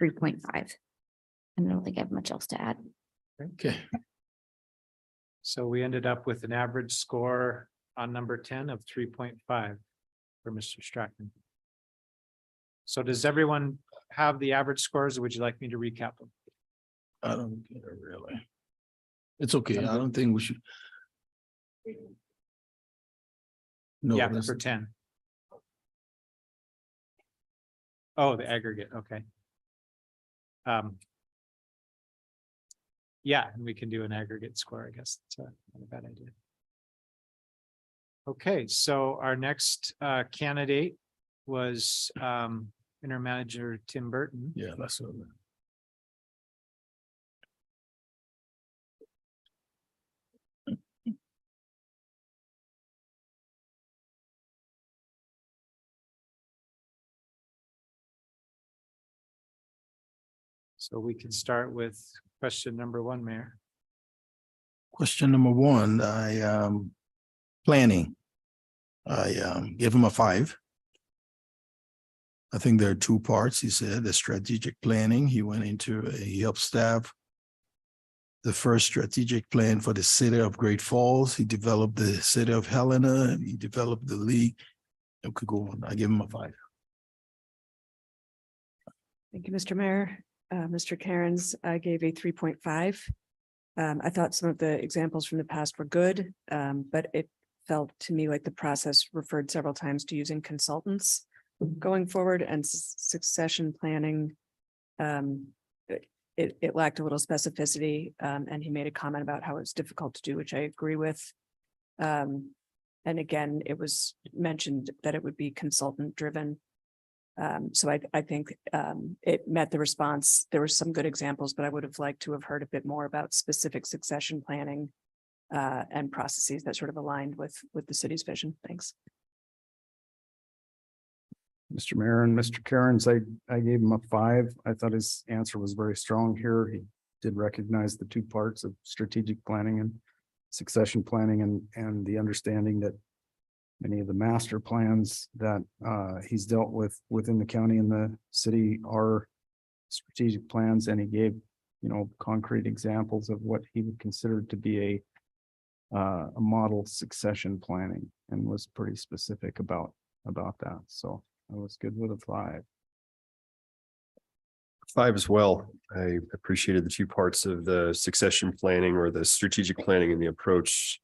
3.5. And I don't think I have much else to add. Okay, So we ended up with an average score on number 10 of 3.5 for Mr. Strackman. So does everyone have the average scores, or would you like me to recap them? I don't care really. It's okay. I don't think we should. No, Yeah, that's- for 10. Oh, the aggregate, okay. Yeah, and we can do an aggregate score, I guess. That's not a bad idea. Okay, so our next candidate was interim manager Tim Burton. yeah, that's what. So we can start with question number 1, Mayor. Question number 1, planning. I give him a 5. I think there are 2 parts. He said the strategic planning. He helped staff the first strategic plan for the city of Great Falls. He developed the city of Helena. He developed the league. It could go on. I give him a 5. Thank you, Mr. Mayor. Mr. Cairns, I gave a 3.5. I thought some of the examples from the past were good, but it felt to me like the process referred several times to using consultants going forward, and succession planning. It lacked a little specificity, and he made a comment about how it's difficult to do, which I agree with. And again, it was mentioned that it would be consultant driven. So I think it met the response. There were some good examples, but I would have liked to have heard a bit more about specific succession planning and processes that sort of aligned with the city's vision. Thanks. Mr. Mayor and Mr. Cairns, I gave him a 5. I thought his answer was very strong here. He did recognize the 2 parts of strategic planning and succession planning, and the understanding that many of the master plans that he's dealt with within the county and the city are strategic plans, and he gave, concrete examples of what he would consider to be a model succession planning, and was pretty specific about that. So I was good with a 5. 5 as well. I appreciated the 2 parts of the succession planning or the strategic planning and the approach.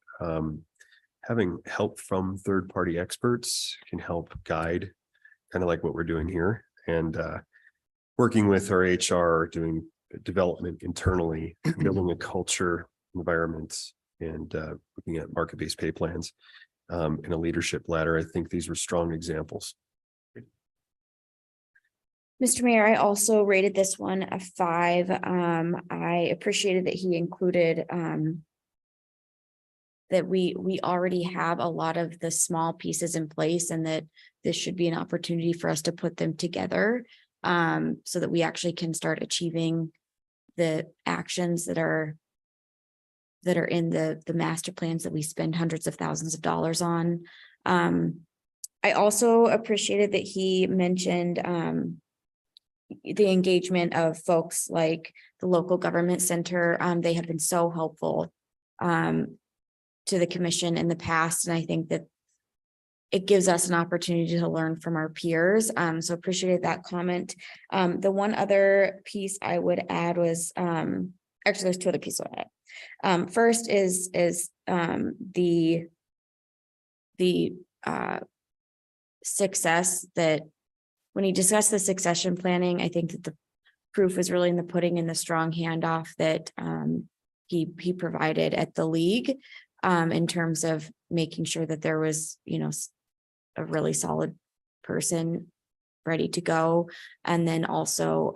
Having help from third-party experts can help guide, kind of like what we're doing here, and working with our HR, doing development internally, building a culture environment, and looking at market-based pay plans and a leadership ladder. I think these were strong examples. Mr. Mayor, I also rated this one a 5. I appreciated that he included that we already have a lot of the small pieces in place, and that this should be an opportunity for us to put them together so that we actually can start achieving the actions that are in the master plans that we spend hundreds of thousands of dollars on. I also appreciated that he mentioned the engagement of folks like the local government center. They have been so helpful to the commission in the past, and I think that it gives us an opportunity to learn from our peers. So appreciated that comment. The one other piece I would add was actually there's 2 other pieces I would add. First is the success that when he discussed the succession planning, I think that the proof was really in the pudding and the strong handoff that he provided at the league in terms of making sure that there was, a really solid person ready to go. And then also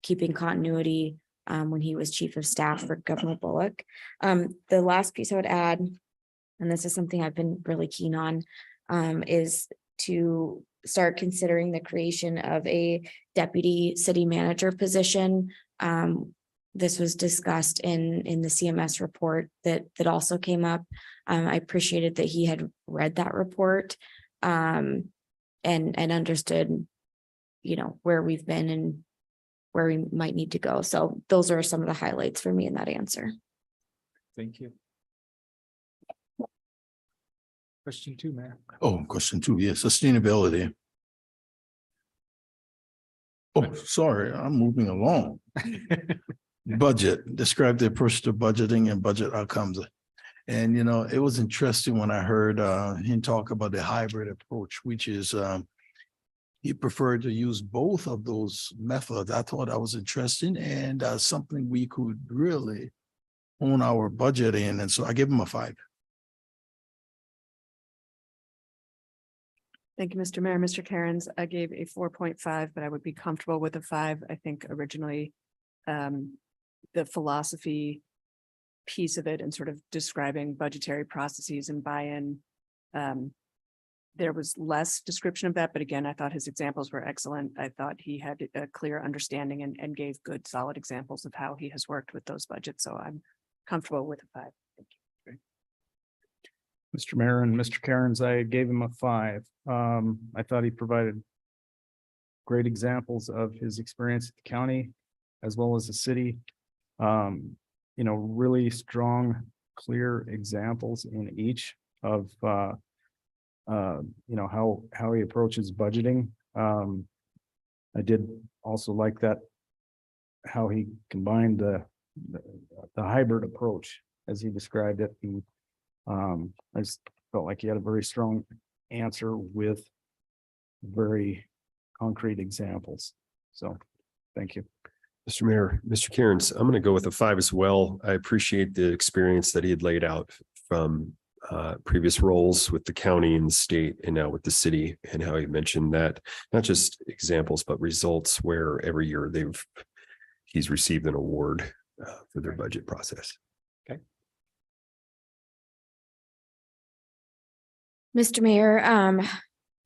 keeping continuity when he was chief of staff for Governor Bullock. The last piece I would add, and this is something I've been really keen on, is to start considering the creation of a deputy city manager position. This was discussed in the CMS report that also came up. I appreciated that he had read that report and understood, where we've been and where we might need to go. So those are some of the highlights for me in that answer. Thank you. Question 2, Mayor. Oh, question 2, yeah, sustainability. Oh, sorry, I'm moving along. Budget, describe the approach to budgeting and budget outcomes. And, it was interesting when I heard him talk about the hybrid approach, which is he preferred to use both of those methods. I thought that was interesting and something we could really hone our budget in. And so I give him a 5. Thank you, Mr. Mayor. Mr. Cairns, I gave a 4.5, but I would be comfortable with a 5. I think originally the philosophy piece of it and sort of describing budgetary processes and buy-in, there was less description of that, but again, I thought his examples were excellent. I thought he had a clear understanding and gave good, solid examples of how he has worked with those budgets. So I'm comfortable with a 5. Thank you. Mr. Mayor and Mr. Cairns, I gave him a 5. I thought he provided great examples of his experience at the county as well as the city. Really strong, clear examples in each of how he approaches budgeting. I did also like that how he combined the hybrid approach as he described it. And I just felt like he had a very strong answer with very concrete examples. So thank you. Mr. Mayor, Mr. Cairns, I'm going to go with a 5 as well. I appreciate the experience that he had laid out from previous roles with the county and the state and now with the city, and how he mentioned that not just examples, but results where every year he's received an award for their budget process. Mr. Mayor,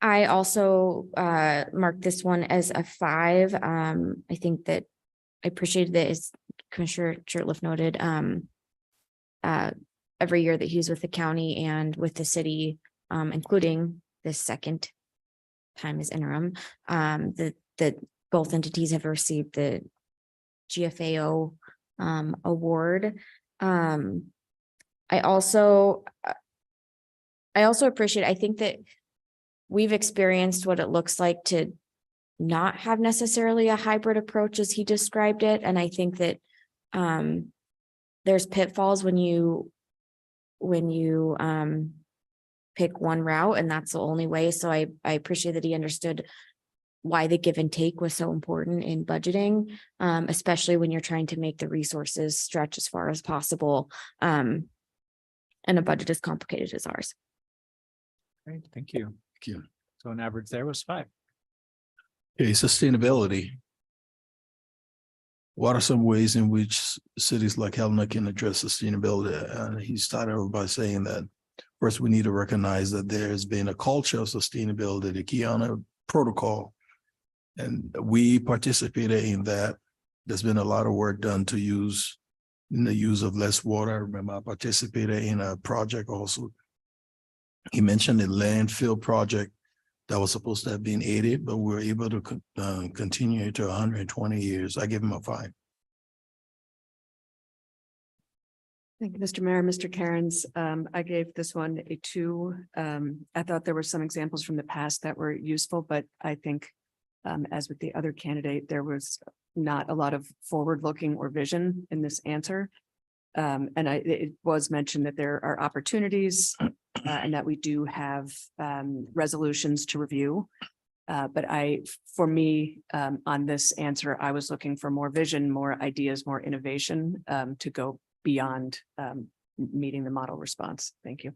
I also marked this one as a 5. I think that I appreciated that, as Commissioner Shurtleff noted, every year that he's with the county and with the city, including this second time as interim, that both entities have received the GFAO award. I also appreciate, I think that we've experienced what it looks like to not have necessarily a hybrid approach as he described it. And I think that there's pitfalls when you pick one route and that's the only way. So I appreciate that he understood why the give and take was so important in budgeting, especially when you're trying to make the resources stretch as far as possible. And a budget as complicated as ours. Great, thank you. Thank you. So an average there was 5. Okay, sustainability. What are some ways in which cities like Helena can address sustainability? He started off by saying that first we need to recognize that there's been a culture of sustainability, the Kiana Protocol, and we participated in that. There's been a lot of work done to use the use of less water. I remember I participated in a project also. He mentioned the landfill project that was supposed to have been 80, but we were able to continue to 120 years. I give him a 5. Thank you, Mr. Mayor. Mr. Cairns, I gave this one a 2. I thought there were some examples from the past that were useful, but I think as with the other candidate, there was not a lot of forward looking or vision in this answer. It was mentioned that there are opportunities and that we do have resolutions to review. But for me, on this answer, I was looking for more vision, more ideas, more innovation to go beyond meeting the model response. Thank you.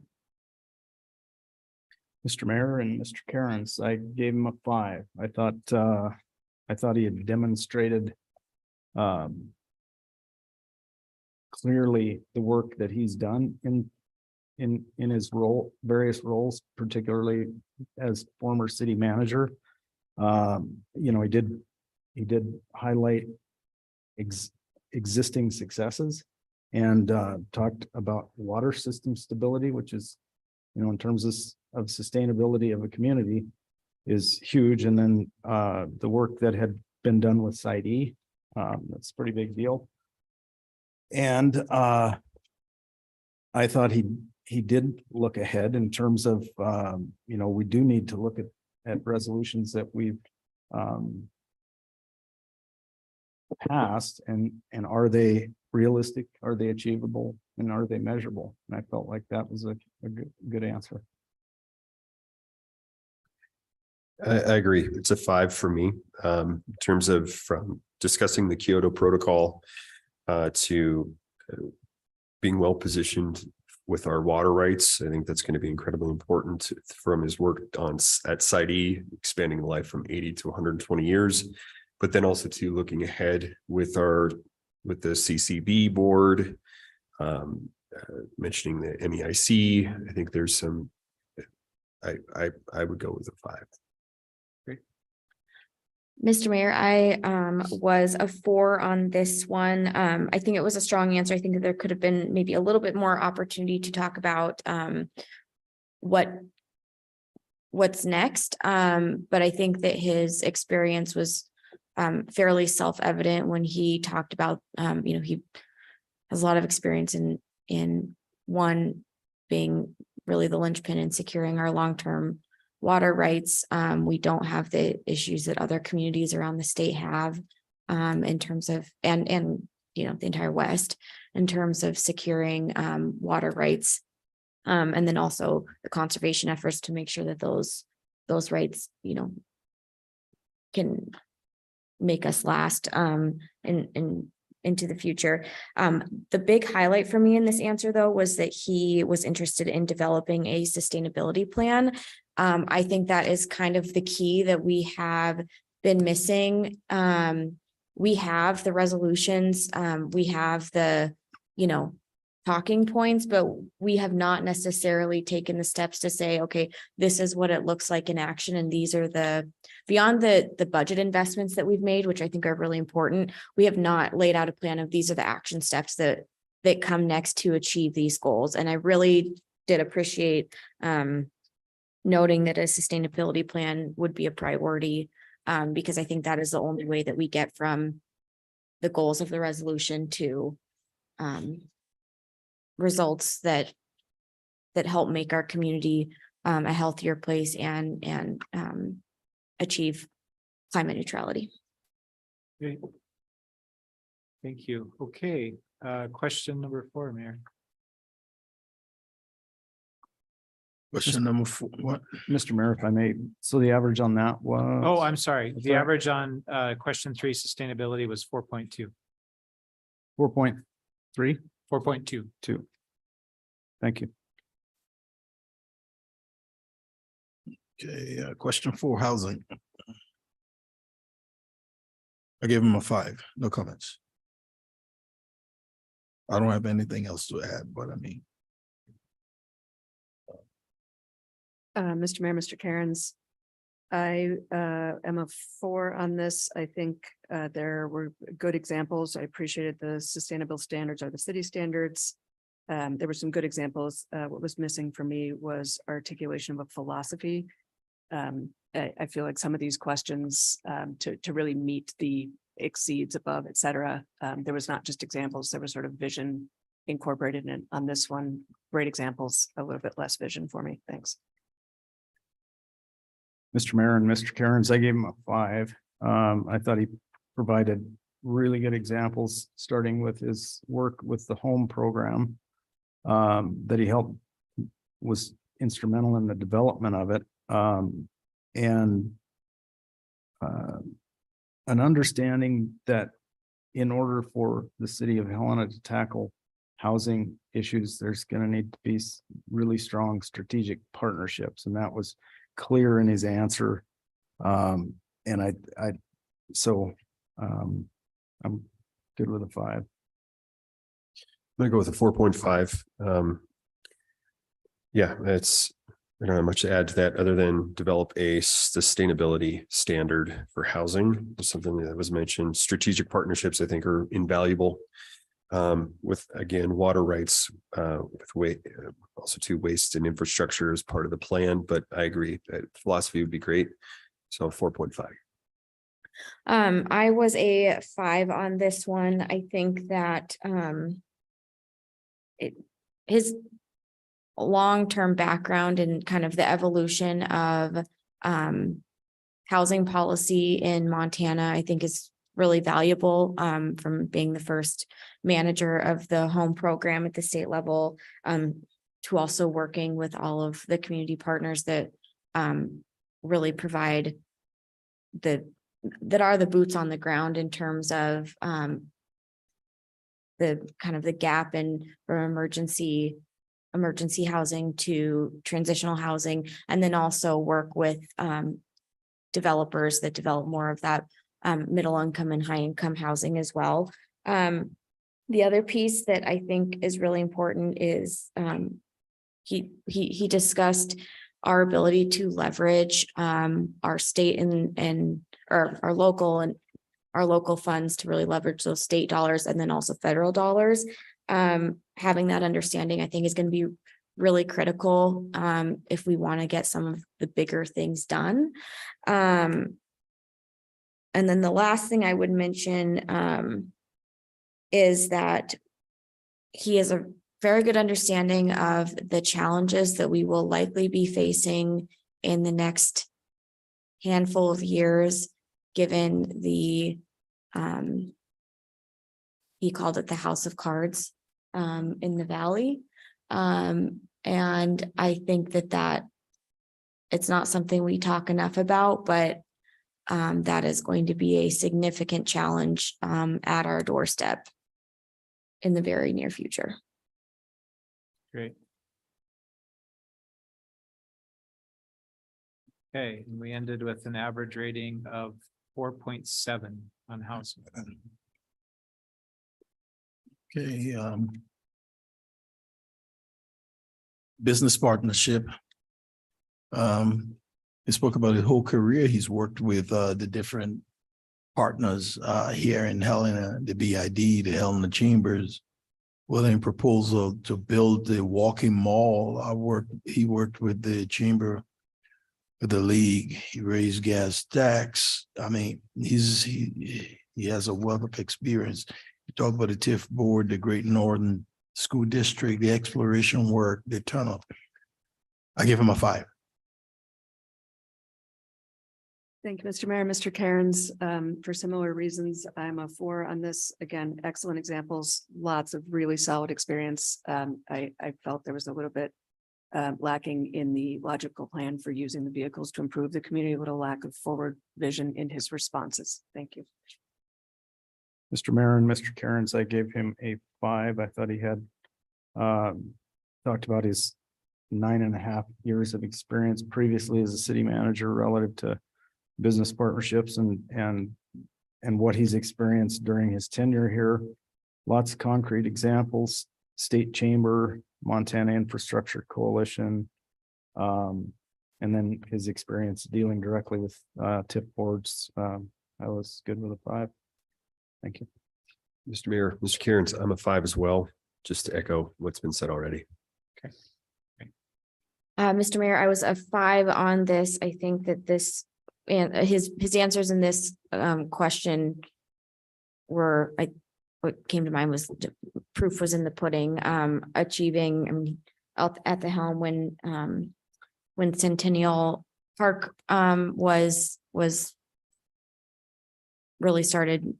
Mr. Mayor and Mr. Cairns, I gave him a 5. I thought he had demonstrated clearly the work that he's done in his role, various roles, particularly as former city manager. You know, he did highlight existing successes and talked about water system stability, which is, you know, in terms of sustainability of a community is huge. And then the work that had been done with Site E, that's a pretty big deal. And I thought he did look ahead in terms of, you know, we do need to look at resolutions that we've passed and are they realistic? Are they achievable? And are they measurable? And I felt like that was a good answer. I agree. It's a 5 for me. In terms of from discussing the Kyoto Protocol to being well positioned with our water rights. I think that's going to be incredibly important from his work at Site E, expanding the life from 80 to 120 years, but then also to looking ahead with the CCB board, mentioning the MEIC. I think there's some, I would go with a 5. Mr. Mayor, I was a 4 on this one. I think it was a strong answer. I think that there could have been maybe a little bit more opportunity to talk about what's next. But I think that his experience was fairly self-evident when he talked about, you know, he has a lot of experience in one being really the linchpin in securing our long-term water rights. We don't have the issues that other communities around the state have in terms of, and you know, the entire West in terms of securing water rights. And then also the conservation efforts to make sure that those rights, you know, can make us last into the future. The big highlight for me in this answer, though, was that he was interested in developing a sustainability plan. I think that is kind of the key that we have been missing. We have the resolutions, we have the, you know, talking points, but we have not necessarily taken the steps to say, okay, this is what it looks like in action. And these are beyond the budget investments that we've made, which I think are really important. We have not laid out a plan of these are the action steps that come next to achieve these goals. And I really did appreciate noting that a sustainability plan would be a priority, because I think that is the only way that we get from the goals of the resolution to results that help make our community a healthier place and achieve climate neutrality. Great. Thank you. Okay, question number 4, Mayor. Question number 4, what? Mr. Mayor, if I may, so the average on that was. Oh, I'm sorry. That's The all right. average on question 3, sustainability, was 4.2. 4.3. 4.2. 2. Thank you. Okay, question 4, housing. I gave him a 5, no comments. I don't have anything else to add, but I mean, Mr. Mayor, Mr. Cairns, I am a 4 on this. I think there were good examples. I appreciated the sustainable standards or the city standards. There were some good examples. What was missing for me was articulation of a philosophy. I feel like some of these questions to really meet the exceeds above, et cetera. There was not just examples, there was sort of vision incorporated in on this one. Great examples, a little bit less vision for me. Thanks. Mr. Mayor and Mr. Cairns, I gave him a 5. I thought he provided really good examples, starting with his work with the home program. That he helped, was instrumental in the development of it. And an understanding that in order for the city of Helena to tackle housing issues, there's going to need to be really strong strategic partnerships. And that was clear in his answer. And I'm good with a 5. I'm gonna go with a 4.5. Yeah, I don't have much to add to that other than develop a sustainability standard for housing. Something that was mentioned. Strategic partnerships, I think, are invaluable. With, again, water rights, also to waste and infrastructure as part of the plan, but I agree that philosophy would be great. So 4.5. I was a 5 on this one. I think that his long-term background and kind of the evolution of housing policy in Montana, I think is really valuable from being the first manager of the home program at the state level to also working with all of the community partners that really provide that are the boots on the ground in terms of the kind of the gap in from emergency housing to transitional housing, and then also work with developers that develop more of that middle income and high income housing as well. The other piece that I think is really important is he discussed our ability to leverage our state and our local funds to really leverage those state dollars and then also federal dollars. Having that understanding, I think, is going to be really critical if we want to get some of the bigger things done. And then the last thing I would mention is that he has a very good understanding of the challenges that we will likely be facing in the next handful of years, given the he called it the house of cards in the valley. And I think that it's not something we talk enough about, but that is going to be a significant challenge at our doorstep in the very near future. Great. Okay, and we ended with an average rating of 4.7 on housing. Okay, business partnership. He spoke about his whole career. He's worked with the different partners here in Helena, the BID, the Helena Chambers, with a proposal to build the walking mall. He worked with the chamber, with the league. He raised gas tax. I mean, he has a wealth of experience. You talk about the TIF board, the Great Northern School District, the exploration work, the tunnel. I give him a 5. Thank you, Mr. Mayor. Mr. Cairns, for similar reasons, I'm a 4 on this. Again, excellent examples, lots of really solid experience. I felt there was a little bit lacking in the logical plan for using the vehicles to improve the community, a little lack of forward vision in his responses. Thank you. Mr. Mayor and Mr. Cairns, I gave him a 5. I thought he had talked about his 9.5 years of experience previously as a city manager relative to business partnerships and what he's experienced during his tenure here. Lots of concrete examples, state chamber, Montana Infrastructure Coalition, and then his experience dealing directly with TIF boards. I was good with a 5. Thank you. Mr. Mayor, Mr. Cairns, I'm a 5 as well, just to echo what's been said already. Okay. Mr. Mayor, I was a 5 on this. I think that this and his answers in this question were, what came to mind was proof was in the pudding. Achieving, I mean, at the helm when Centennial Park was really started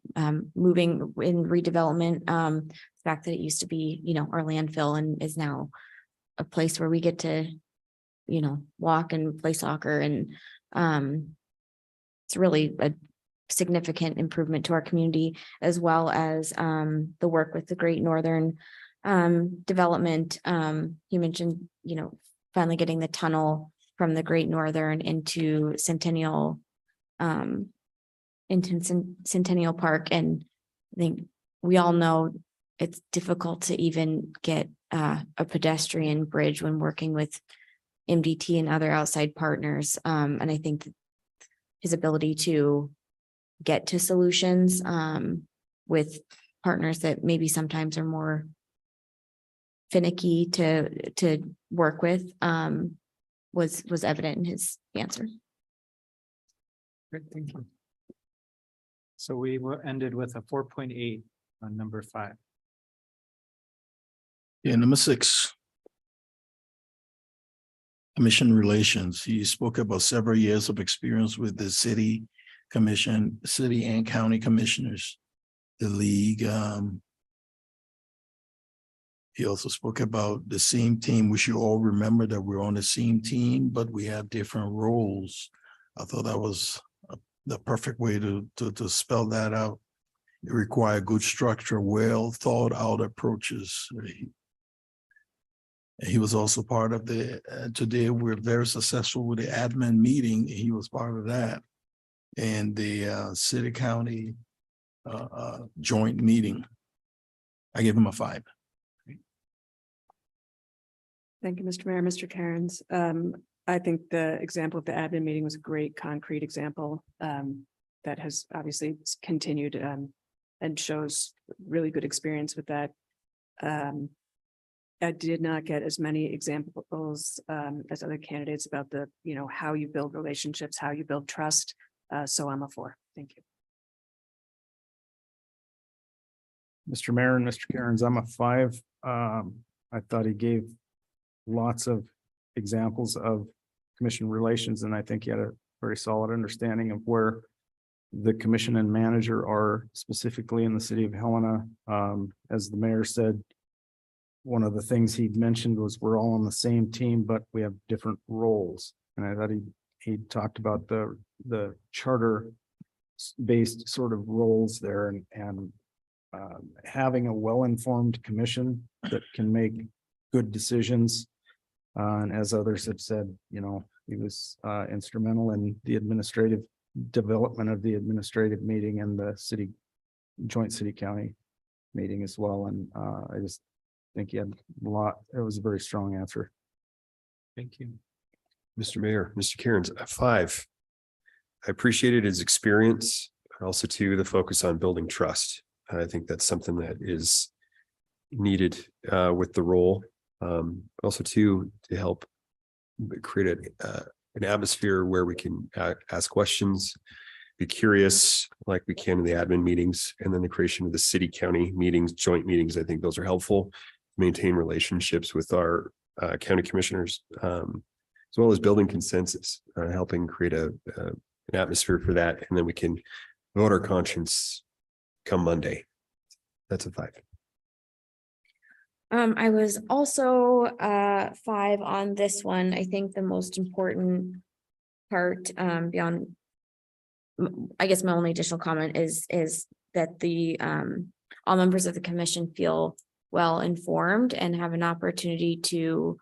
moving in redevelopment. The fact that it used to be, our landfill and is now a place where we get to, walk and play soccer and it's really a significant improvement to our community, as well as the work with the Great Northern development. You mentioned, finally getting the tunnel from the Great Northern into Centennial Park. And I think we all know it's difficult to even get a pedestrian bridge when working with MDT and other outside partners. And I think that his ability to get to solutions with partners that maybe sometimes are more finicky to work with was evident in his answer. Great, thank you. So we ended with a 4.8 on number 5. Yeah, number 6. Commission relations. He spoke about several years of experience with the city commission, city and county commissioners, the league. He also spoke about the same team. We should all remember that we're on the same team, but we have different roles. I thought that was the perfect way to spell that out. It required good structure, well thought out approaches. He was also part of the, today we're very successful with the admin meeting. He was part of that. And the city county joint meeting. I give him a 5. Thank you, Mr. Mayor, Mr. Cairns. I think the example of the admin meeting was a great concrete example that has obviously continued and shows really good experience with that. I did not get as many examples as other candidates about the, how you build relationships, how you build trust. So I'm a 4. Thank you. Mr. Mayor and Mr. Cairns, I'm a 5. I thought he gave lots of examples of commission relations, and I think he had a very solid understanding of where the commission and manager are specifically in the city of Helena. As the mayor said, one of the things he mentioned was we're all on the same team, but we have different roles. And I thought he talked about the charter based sort of roles there and having a well-informed commission that can make good decisions. And as others have said, he was instrumental in the administrative development of the administrative meeting and the joint city county meeting as well. And I just think he had a lot. It was a very strong answer. Thank you. Mr. Mayor, Mr. Cairns, a 5. I appreciated his experience, and also too, the focus on building trust. And I think that's something that is needed with the role. Also too, to help create an atmosphere where we can ask questions, be curious like we can in the admin meetings, and then the creation of the city county meetings, joint meetings. I think those are helpful. Maintain relationships with our county commissioners, as well as building consensus, helping create an atmosphere for that. And then we can vote our conscience come Monday. That's a 5. I was also 5 on this one. I think the most important part beyond, I guess my only additional comment is that the all members of the commission feel well informed and have an opportunity to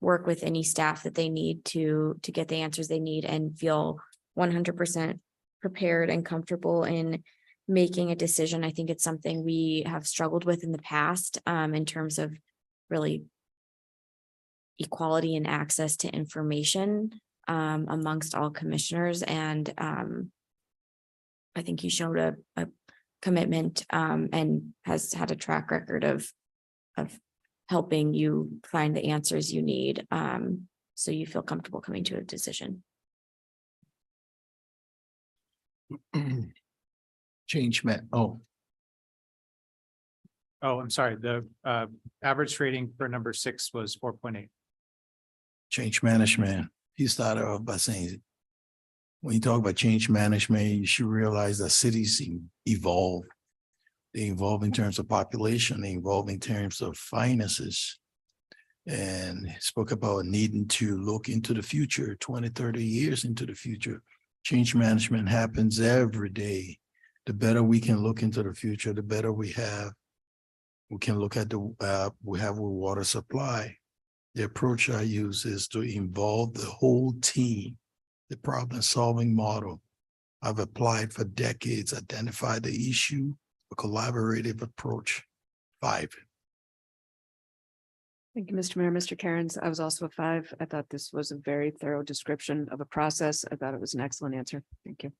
work with any staff that they need to get the answers they need and feel 100% prepared and comfortable in making a decision. I think it's something we have struggled with in the past in terms of really equality and access to information amongst all commissioners. And I think he showed a commitment and has had a track record of helping you find the answers you need. So you feel comfortable coming to a decision. Change man. Oh, Oh, I'm sorry. The average rating for number 6 was 4.8. change management. He started off by saying when you talk about change management, you should realize that cities evolve. They evolve in terms of population, they evolve in terms of finances. And spoke about needing to look into the future, 20, 30 years into the future. Change management happens every day. The better we can look into the future, the better we have. We can look at we have a water supply. The approach I use is to involve the whole team, the problem-solving model. I've applied for decades, identified the issue, a collaborative approach. 5. Thank you, Mr. Mayor. Mr. Cairns, I was also a 5. I thought this was a very thorough description of a process. I thought it was an excellent answer. Thank you.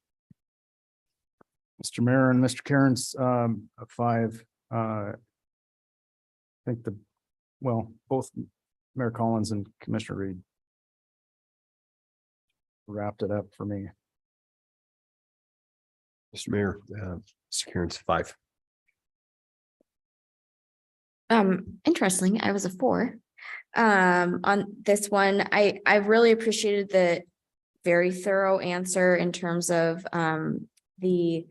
Mr. Mayor and Mr. Cairns, a 5. I think both Mayor Collins and Commissioner Reed wrapped it up for me. Mr. Mayor, Mr. Cairns, 5. Interesting. I was a 4. On this one, I really appreciated the very thorough answer in terms of the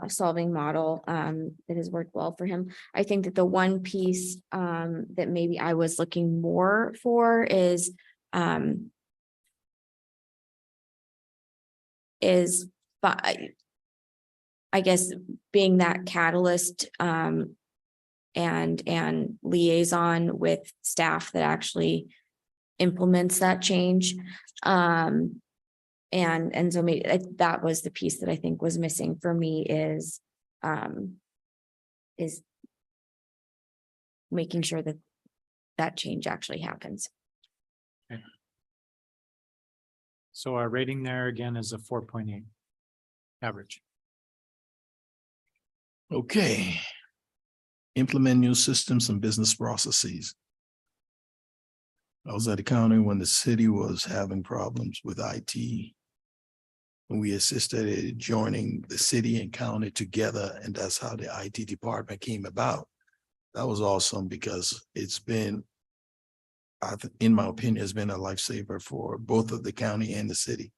solving model that has worked well for him. I think that the one piece that maybe I was looking more for is I guess being that catalyst and liaison with staff that actually implements that change. And so maybe that was the piece that I think was missing for me is making sure that that change actually happens. So our rating there again is a 4.8 average. Okay. Implement new systems and business processes. I was at the county when the city was having problems with IT. And we assisted in joining the city and county together, and that's how the IT department came about. That was awesome because it's been, in my opinion, it's been a lifesaver for both of the county and the city.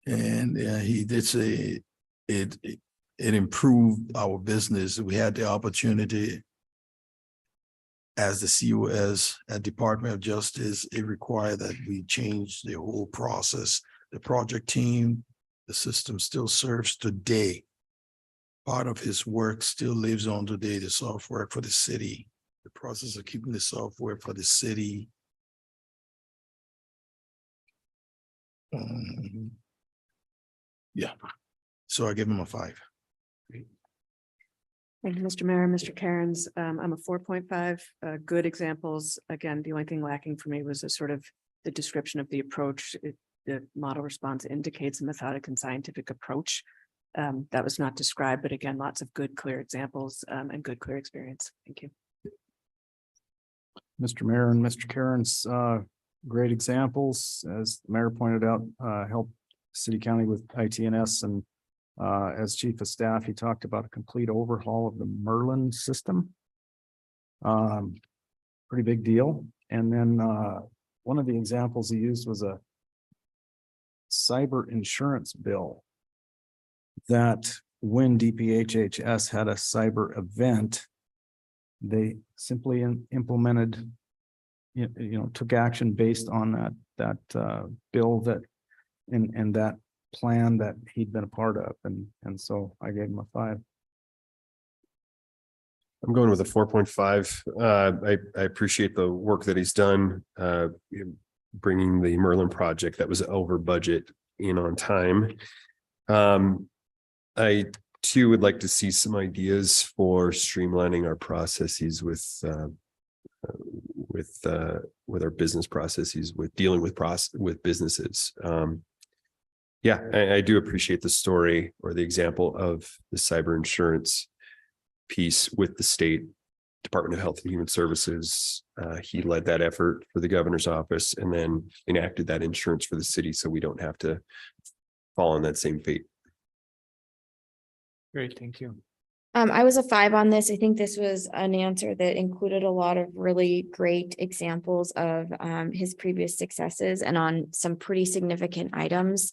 And he did say it improved our business. We had the opportunity as the COS at Department of Justice, it required that we change the whole process. The project team, the system still serves today. Part of his work still lives on today, the software for the city, the process of keeping the software for the city. Yeah, so I give him a 5. Thank you, Mr. Mayor, Mr. Cairns. I'm a 4.5. Good examples. Again, the only thing lacking for me was a sort of the description of the approach. The model response indicates a methodic and scientific approach. That was not described, but again, lots of good, clear examples and good, clear experience. Thank you. Mr. Mayor and Mr. Cairns, great examples, as the mayor pointed out, help city county with ITNS, and as chief of staff, he talked about a complete overhaul of the Merlin system. Pretty big deal. And then one of the examples he used was a cyber insurance bill that when DPHHS had a cyber event, they simply implemented, took action based on that bill that and that plan that he'd been a part of. And so I gave him a 5. I'm going with a 4.5. I appreciate the work that he's done, bringing the Merlin project that was over budget in on time. I too would like to see some ideas for streamlining our processes with our business processes, with dealing with businesses. Yeah, I do appreciate the story or the example of the cyber insurance piece with the state Department of Health and Human Services. He led that effort for the governor's office and then enacted that insurance for the city, so we don't have to fall on that same fate. Great, thank you. I was a 5 on this. I think this was an answer that included a lot of really great examples of his previous successes and on some pretty significant items.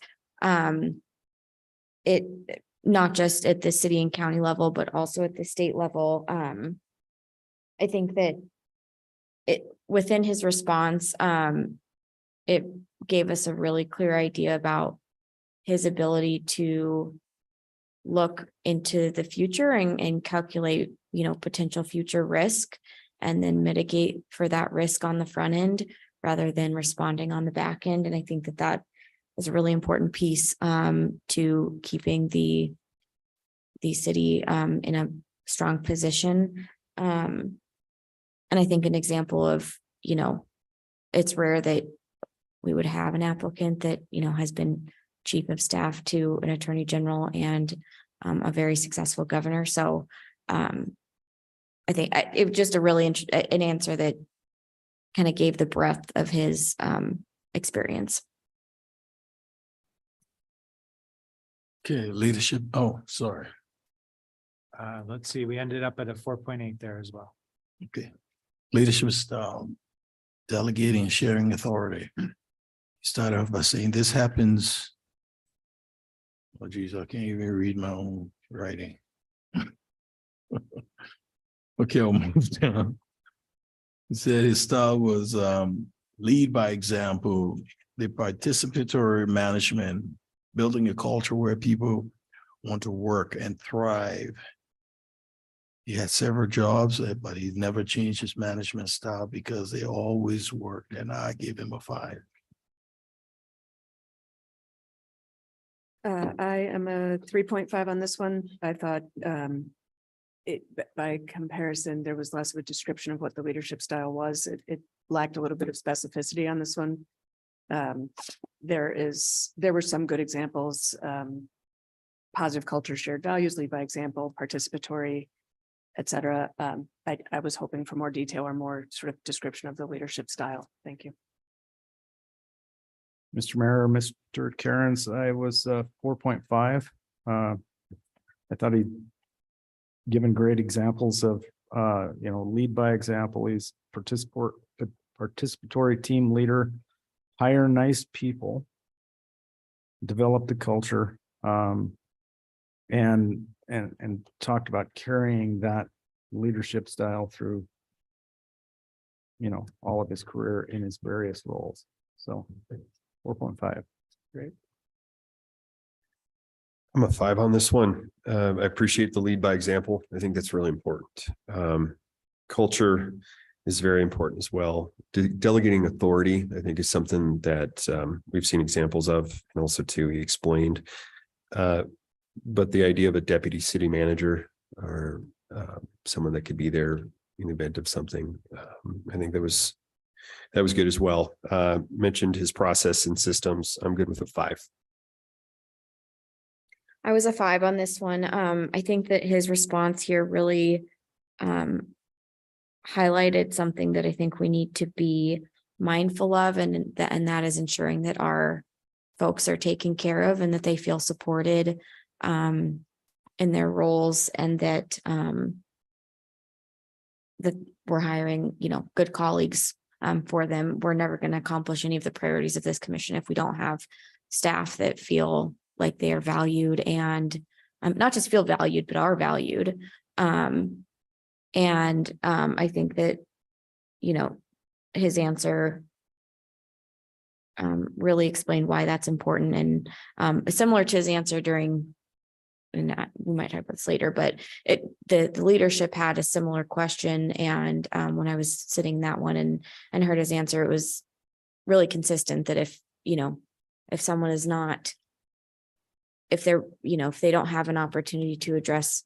It not just at the city and county level, but also at the state level. I think that it within his response, it gave us a really clear idea about his ability to look into the future and calculate, potential future risk and then mitigate for that risk on the front end rather than responding on the back end. And I think that that is a really important piece to keeping the city in a strong position. And I think an example of, it's rare that we would have an applicant that, has been chief of staff to an attorney general and a very successful governor. So I think it was just a really an answer that kind of gave the breadth of his experience. Okay, leadership. Oh, sorry. Let's see, we ended up at a 4.8 there as well. Okay. Leadership style, delegating and sharing authority. Start off by saying this happens. Oh geez, I can't even read my own writing. Okay, I'll move down. He said his style was lead by example, the participatory management, building a culture where people want to work and thrive. He had several jobs, but he never changed his management style because they always worked, and I gave him a 5. I am a 3.5 on this one. I thought by comparison, there was less of a description of what the leadership style was. It lacked a little bit of specificity on this one. There were some good examples. Positive culture, shared values, lead by example, participatory, et cetera. I was hoping for more detail or more sort of description of the leadership style. Thank you. Mr. Mayor, Mr. Cairns, I was 4.5. I thought he'd given great examples of lead by example. He's participatory team leader, hire nice people, develop the culture, and talked about carrying that leadership style through all of his career in his various roles. So 4.5. Great. I'm a 5 on this one. I appreciate the lead by example. I think that's really important. Culture is very important as well. Delegating authority, I think, is something that we've seen examples of, and also too, he explained. But the idea of a deputy city manager or someone that could be there in the event of something, I think that was good as well. Mentioned his process and systems. I'm good with a 5. I was a 5 on this one. I think that his response here really highlighted something that I think we need to be mindful of, and that is ensuring that our folks are taken care of and that they feel supported in their roles, and that we're hiring, good colleagues for them. We're never going to accomplish any of the priorities of this commission if we don't have staff that feel like they are valued and not just feel valued, but are valued. I think that, his answer really explained why that's important, and similar to his answer during, and we might talk about this later, but the leadership had a similar question. And when I was sitting that one and heard his answer, it was really consistent that if someone is not, if they're, if they don't have an opportunity to address,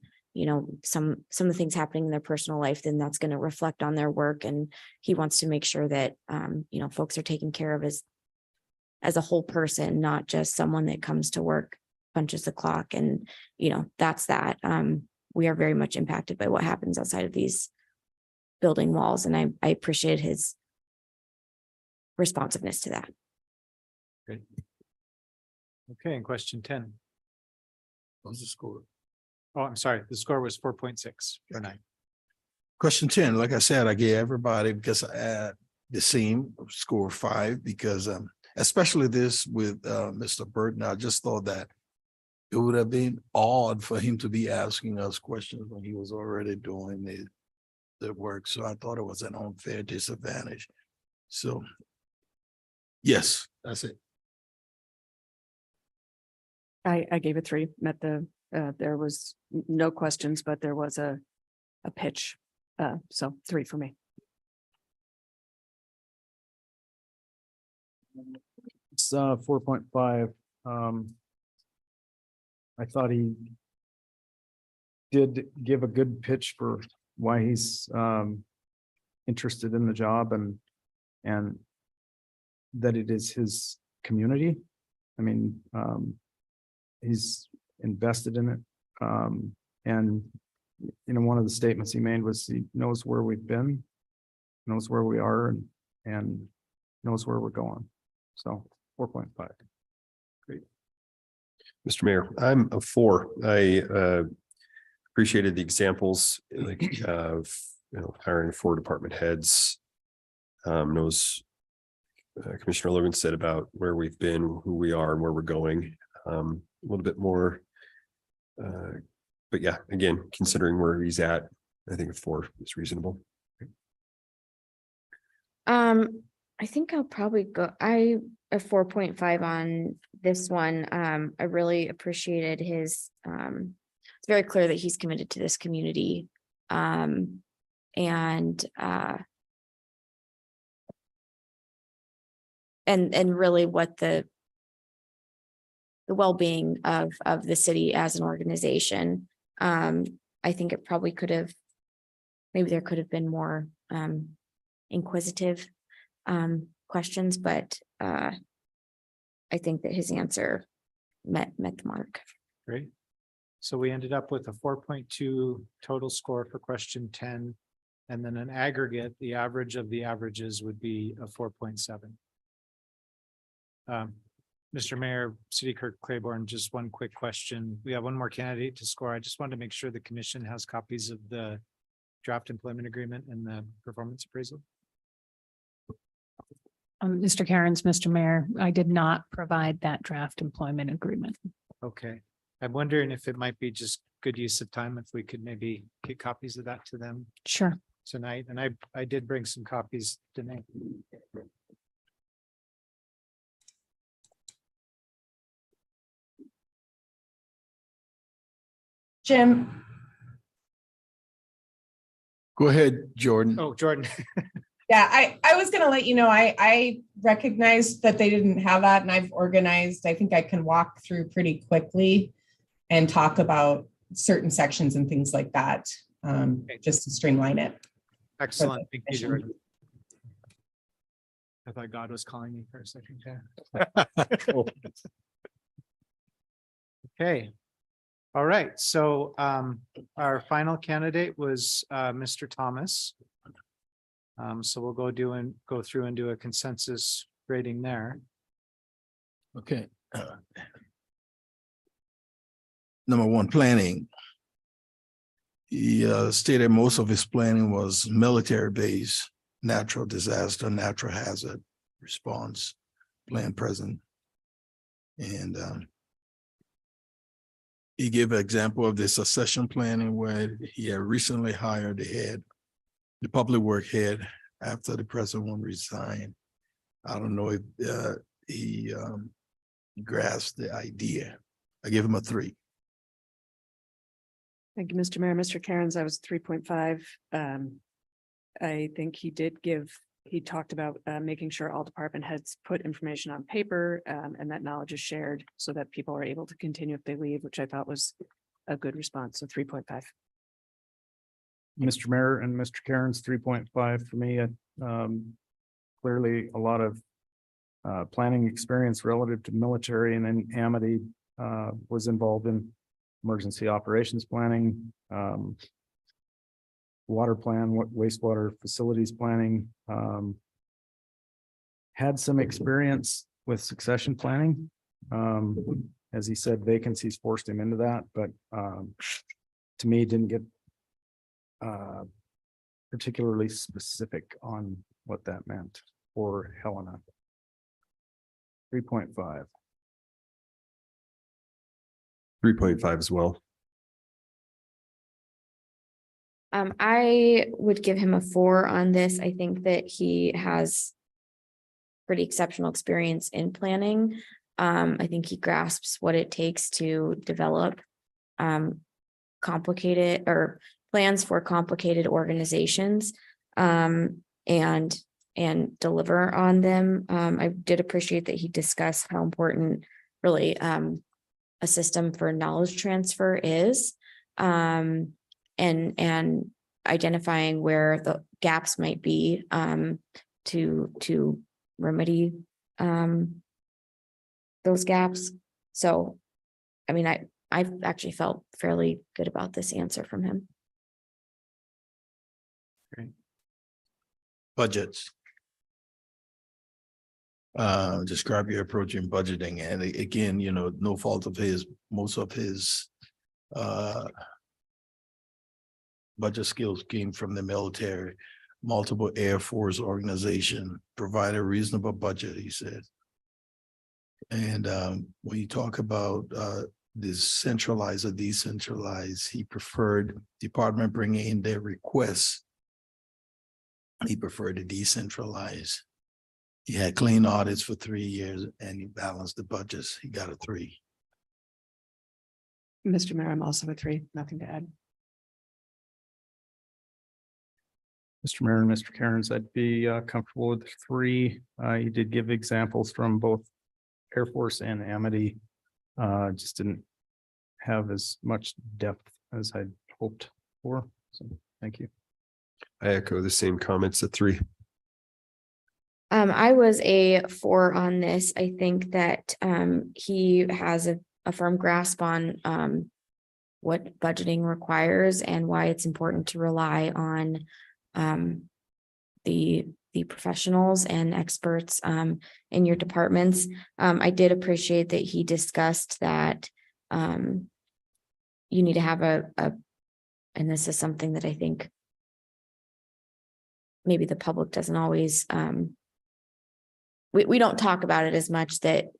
some of the things happening in their personal life, then that's going to reflect on their work. And he wants to make sure that, folks are taken care of as a whole person, not just someone that comes to work, punches the clock. And, that's that. We are very much impacted by what happens outside of these building walls. And I appreciate his responsiveness to that. Great. Okay, and question 10. What's the score? Oh, I'm sorry. The score was 4.6 for 9. Question 10, like I said, I gave everybody because I had the same score 5 because especially this with Mr. Burton, I just thought that it would have been odd for him to be asking us questions when he was already doing the work. So I thought it was an unfair disadvantage. So yes, that's it. I gave it 3, met the, there was no questions, but there was a pitch. So 3 for me. It's 4.5. I thought he did give a good pitch for why he's interested in the job and that it is his community. I mean, he's invested in it. And you know, one of the statements he made was he knows where we've been, knows where we are, and knows where we're going. So 4.5. Mr. Mayor, I'm a 4. I appreciated the examples like of hiring 4 department heads. Knows Commissioner Logan said about where we've been, who we are, and where we're going. A little bit more. But yeah, again, considering where he's at, I think a 4 is reasonable. I think I'll probably go, a 4.5 on this one. I really appreciated his, it's very clear that he's committed to this community. And really what the well-being of the city as an organization. I think it probably could have, maybe there could have been more inquisitive questions, but I think that his answer met the mark. Great. So we ended up with a 4.2 total score for question 10. And then an aggregate, the average of the averages would be a 4.7. Mr. Mayor, City Clerk Claiborne, just one quick question. We have one more candidate to score. I just wanted to make sure the commission has copies of the draft employment agreement and the performance appraisal. Mr. Cairns, Mr. Mayor, I did not provide that draft employment agreement. Okay. I'm wondering if it might be just good use of time if we could maybe get copies of that to them Sure. tonight. And I did bring some copies tonight. Jim, Go ahead, Jordan. Oh, Jordan. yeah, I was gonna let you know, I recognized that they didn't have that and I've organized, I think I can walk through pretty quickly and talk about certain sections and things like that, just to streamline it. Excellent. Thank you, Jordan. I thought God was calling me for a second. Okay. All right. So our final candidate was Mr. Thomas. So we'll go through and do a consensus rating there. Okay. Number 1, planning. He stated most of his planning was military-based, natural disaster, natural hazard response plan present. And he gave an example of the succession planning where he had recently hired the public work head after the present one resigned. I don't know if he grasped the idea. I give him a 3. Thank you, Mr. Mayor. Mr. Cairns, I was 3.5. I think he talked about making sure all department heads put information on paper and that knowledge is shared so that people are able to continue if they leave, which I thought was a good response. So 3.5. Mr. Mayor and Mr. Cairns, 3.5 for me. Clearly a lot of planning experience relative to military, and then Amity was involved in emergency operations planning, water plan, wastewater facilities planning, had some experience with succession planning. As he said, vacancies forced him into that, but to me, didn't get particularly specific on what that meant for Helena. 3.5. 3.5 as well. I would give him a 4 on this. I think that he has pretty exceptional experience in planning. I think he grasps what it takes to develop complicated or plans for complicated organizations and deliver on them. I did appreciate that he discussed how important really a system for knowledge transfer is. And identifying where the gaps might be to remedy those gaps. So, I mean, I've actually felt fairly good about this answer from him. Budgets. Describe your approach in budgeting, and again, you know, no fault of his, most of his budget skills came from the military, multiple Air Force organization, provide a reasonable budget, he said. And when you talk about this centralized or decentralized, he preferred department bringing in their requests. He preferred to decentralize. He had clean audits for 3 years and he balanced the budgets. He got a 3. Mr. Mayor, I'm also a 3, nothing to add. Mr. Mayor and Mr. Cairns, I'd be comfortable with 3. You did give examples from both Air Force and Amity. Just didn't have as much depth as I'd hoped for. So thank you. I echo the same comments at 3. I was a 4 on this. I think that he has a firm grasp on what budgeting requires and why it's important to rely on the professionals and experts in your departments. I did appreciate that he discussed that you need to have and this is something that I think maybe the public doesn't always we don't talk about it as much, that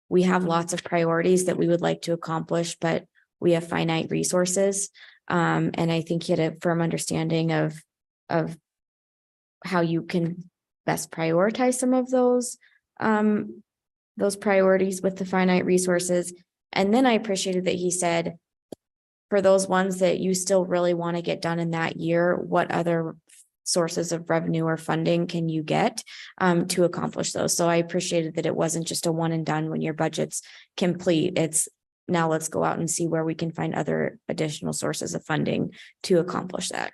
we have lots of priorities that we would like to accomplish, but we have finite resources. And I think he had a firm understanding of how you can best prioritize some of those priorities with the finite resources. And then I appreciated that he said, for those ones that you still really want to get done in that year, what other sources of revenue or funding can you get to accomplish those? So I appreciated that it wasn't just a one and done when your budget's complete. It's now let's go out and see where we can find other additional sources of funding to accomplish that.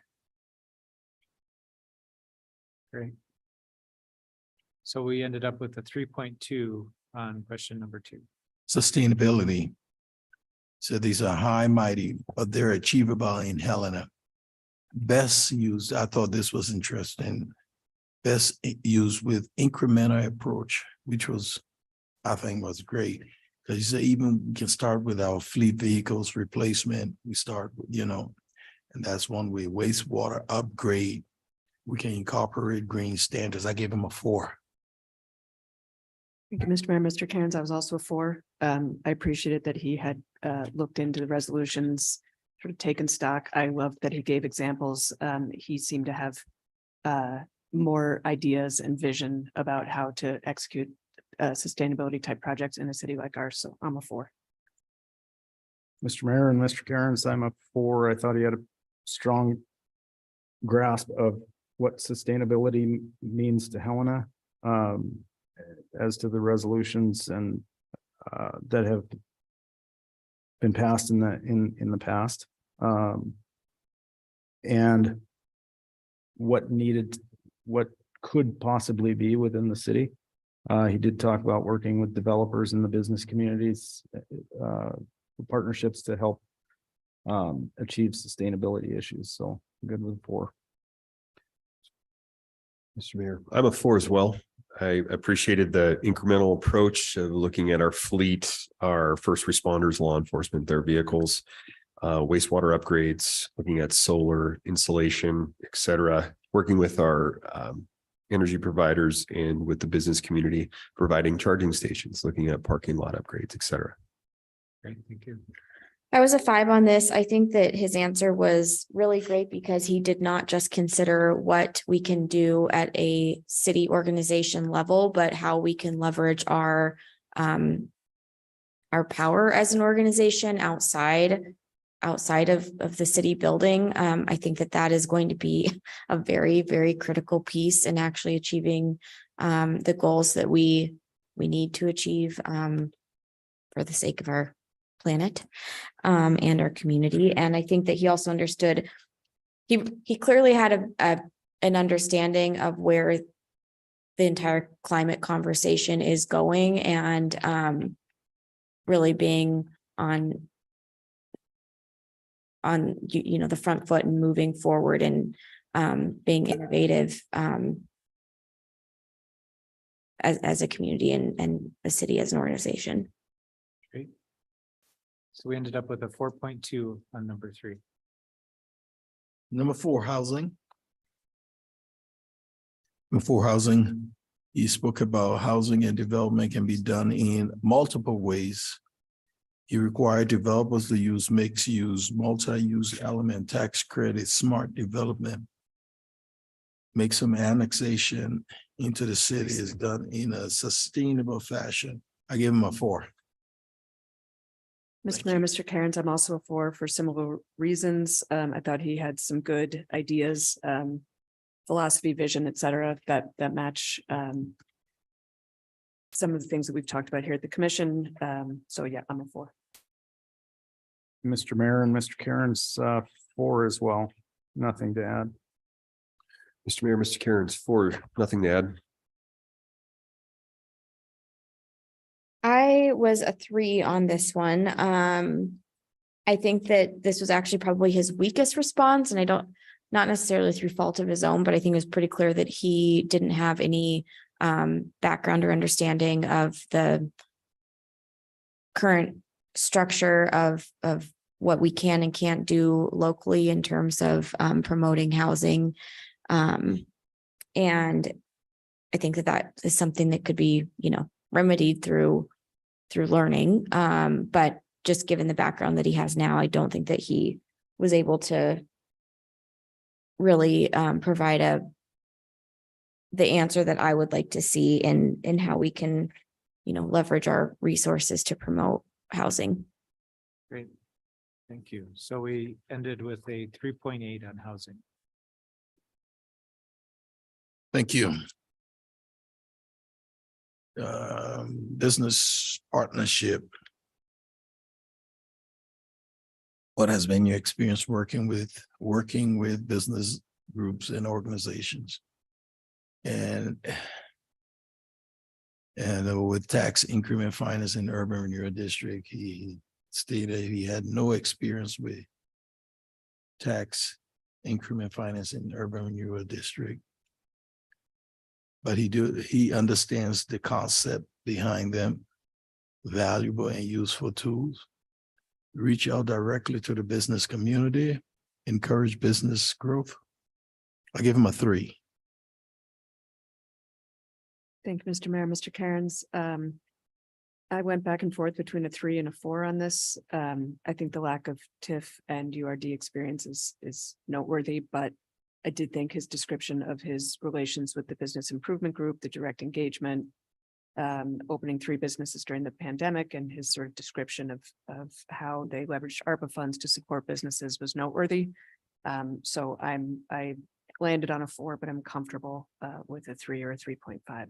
Great. So we ended up with a 3.2 on question number 2. Sustainability. So these are high, mighty, but they're achievable in Helena. Best used, I thought this was interesting. Best used with incremental approach, which was, I think was great. Because you say even we can start with our fleet vehicles replacement. We start, and that's one way. Wastewater upgrade. We can incorporate green standards. I gave him a 4. Thank you, Mr. Mayor, Mr. Cairns. I was also a 4. I appreciated that he had looked into the resolutions, sort of taken stock. I love that he gave examples. He seemed to have more ideas and vision about how to execute sustainability type projects in a city like ours. So I'm a 4. Mr. Mayor and Mr. Cairns, I'm a 4. I thought he had a strong grasp of what sustainability means to Helena, as to the resolutions and that have been passed in the past, and what could possibly be within the city. He did talk about working with developers in the business communities, partnerships to help achieve sustainability issues. So good with 4. Mr. Mayor, I'm a 4 as well. I appreciated the incremental approach of looking at our fleet, our first responders, law enforcement, their vehicles, wastewater upgrades, looking at solar insulation, et cetera, working with our energy providers and with the business community, providing charging stations, looking at parking lot upgrades, et cetera. Great, thank you. I was a 5 on this. I think that his answer was really great because he did not just consider what we can do at a city organization level, but how we can leverage our power as an organization outside of the city building. I think that is going to be a very, very critical piece in actually achieving the goals that we need to achieve for the sake of our planet and our community. And I think that he also understood, he clearly had an understanding of where the entire climate conversation is going, and really being on the front foot and moving forward and being innovative as a community and a city as an organization. Great. So we ended up with a 4.2 on number 3. Number 4, housing. Number 4, housing. You spoke about housing and development can be done in multiple ways. You require developers to use mixed use, multi-use element tax credit, smart development. Make some annexation into the city is done in a sustainable fashion. I give him a 4. Mr. Mayor, Mr. Cairns, I'm also a 4 for similar reasons. I thought he had some good ideas, philosophy, vision, et cetera, that match some of the things that we've talked about here at the commission. So yeah, I'm a 4. Mr. Mayor and Mr. Cairns, 4 as well. Nothing to add. Mr. Mayor, Mr. Cairns, 4, nothing to add. I was a 3 on this one. I think that this was actually probably his weakest response, and not necessarily through fault of his own, but I think it was pretty clear that he didn't have any background or understanding of the current structure of what we can and can't do locally in terms of promoting housing. And I think that is something that could be, remedied through learning. But just given the background that he has now, I don't think that he was able to really provide the answer that I would like to see in how we can, leverage our resources to promote housing. Great. Thank you. So we ended with a 3.8 on housing. Thank you. Business partnership. What has been your experience working with business groups and organizations? And with tax increment finance in urban renewal district, he stated he had no experience with tax increment finance in urban renewal district. But he understands the concept behind them, valuable and useful tools. Reach out directly to the business community, encourage business growth. I give him a 3. Thank you, Mr. Mayor, Mr. Cairns. I went back and forth between a 3 and a 4 on this. I think the lack of TIF and URD experience is noteworthy, but I did think his description of his relations with the business improvement group, the direct engagement, opening 3 businesses during the pandemic, and his sort of description of how they leveraged ARPA funds to support businesses was noteworthy. So I landed on a 4, but I'm comfortable with a 3 or a 3.5.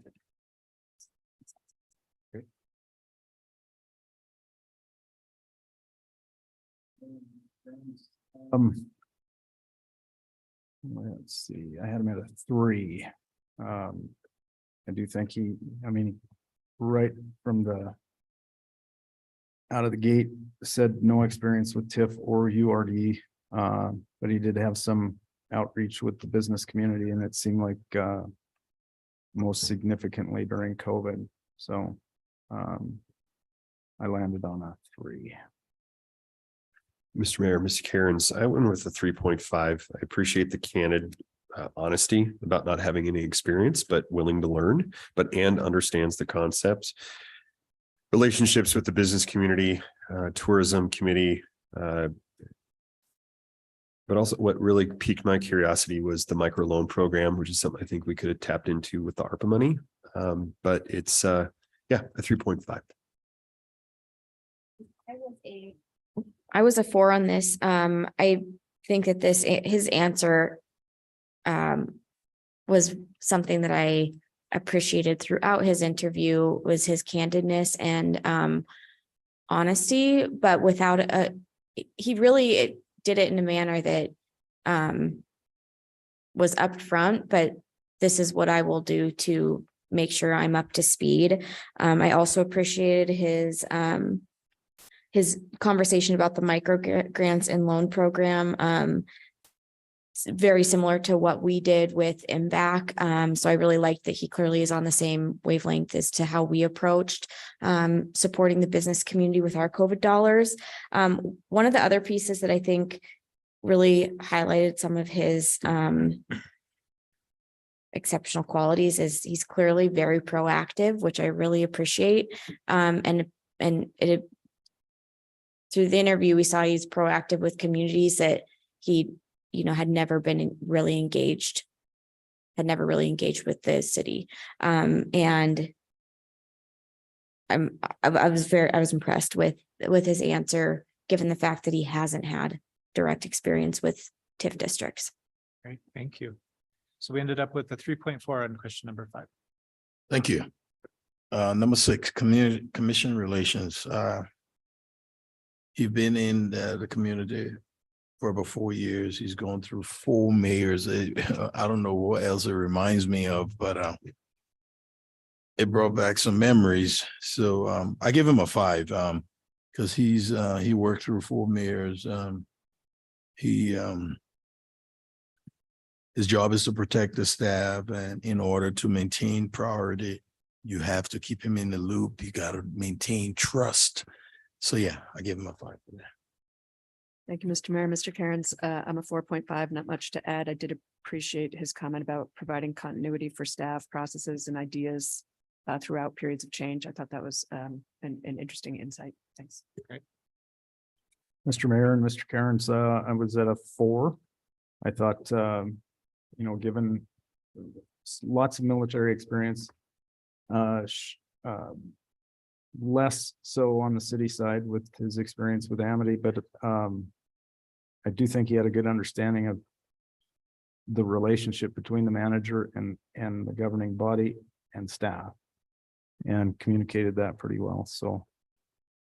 Let's see, I had him at a 3. I do think right from out of the gate said no experience with TIF or URD, but he did have some outreach with the business community, and it seemed like most significantly during COVID. So I landed on a 3. Mr. Mayor, Mr. Cairns, I went with a 3.5. I appreciate the candid honesty about not having any experience, but willing to learn, and understands the concepts. Relationships with the business community, tourism committee. But also what really piqued my curiosity was the microloan program, which is something I think we could have tapped into with the ARPA money. But it's a 3.5. I was a 4 on this. I think that his answer was something that I appreciated throughout his interview, was his candidness and honesty, but he really did it in a manner that was upfront, but this is what I will do to make sure I'm up to speed. I also appreciated his conversation about the micro grants and loan program. Very similar to what we did with MBAC. So I really like that he clearly is on the same wavelength as to how we approached supporting the business community with our COVID dollars. One of the other pieces that I think really highlighted some of his exceptional qualities is he's clearly very proactive, which I really appreciate. And through the interview, we saw he's proactive with communities that he, had never really engaged with the city. And I was impressed with his answer, given the fact that he hasn't had direct experience with TIF districts. Great, thank you. So we ended up with the 3.4 on question number 5. Thank you. Number 6, community commission relations. He's been in the community for about 4 years. He's gone through 4 mayors. I don't know what else it reminds me of, but it brought back some memories. So I give him a 5 because he worked through 4 mayors. His job is to protect the staff, and in order to maintain priority, you have to keep him in the loop. You got to maintain trust. So yeah, I give him a 5 for that. Thank you, Mr. Mayor. Mr. Cairns, I'm a 4.5, not much to add. I did appreciate his comment about providing continuity for staff processes and ideas throughout periods of change. I thought that was an interesting insight. Thanks. Great. Mr. Mayor and Mr. Cairns, I was at a 4. I thought, given lots of military experience, less so on the city side with his experience with Amity, but I do think he had a good understanding of the relationship between the manager and the governing body and staff, and communicated that pretty well. So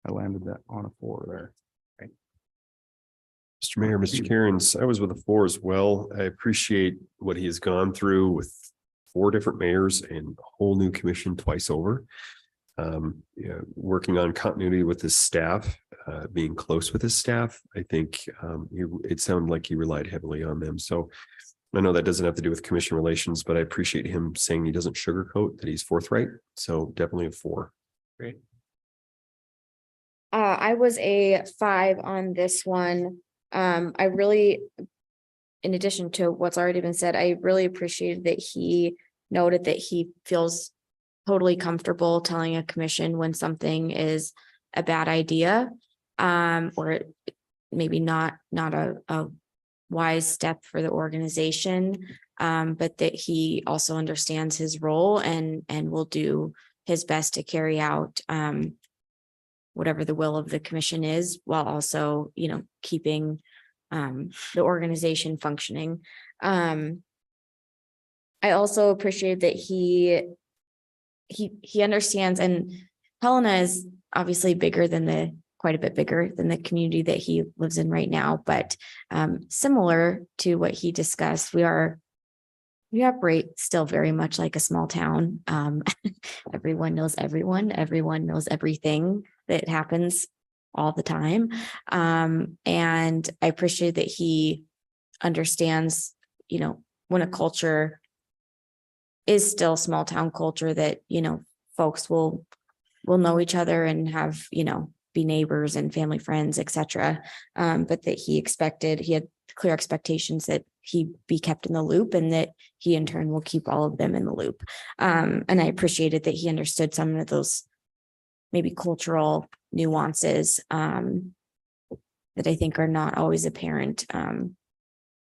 I landed that on a 4 there. Mr. Mayor, Mr. Cairns, I was with a 4 as well. I appreciate what he has gone through with 4 different mayors and a whole new commission twice over. Working on continuity with his staff, being close with his staff. I think it sounded like he relied heavily on them. So I know that doesn't have to do with commission relations, but I appreciate him saying he doesn't sugarcoat, that he's forthright. So definitely a 4. Great. I was a 5 on this one. I really, in addition to what's already been said, I really appreciated that he noted that he feels totally comfortable telling a commission when something is a bad idea, or maybe not a wise step for the organization, but that he also understands his role and will do his best to carry out whatever the will of the commission is, while also, keeping the organization functioning. I also appreciate that he understands, and Helena is obviously quite a bit bigger than the community that he lives in right now, but similar to what he discussed, we operate still very much like a small town. Everyone knows everyone knows everything that happens all the time. And I appreciate that he understands, when a culture is still small town culture, that, folks will know each other and have, be neighbors and family friends, et cetera. But that he had clear expectations that he be kept in the loop and that he in turn will keep all of them in the loop. And I appreciated that he understood some of those maybe cultural nuances that I think are not always apparent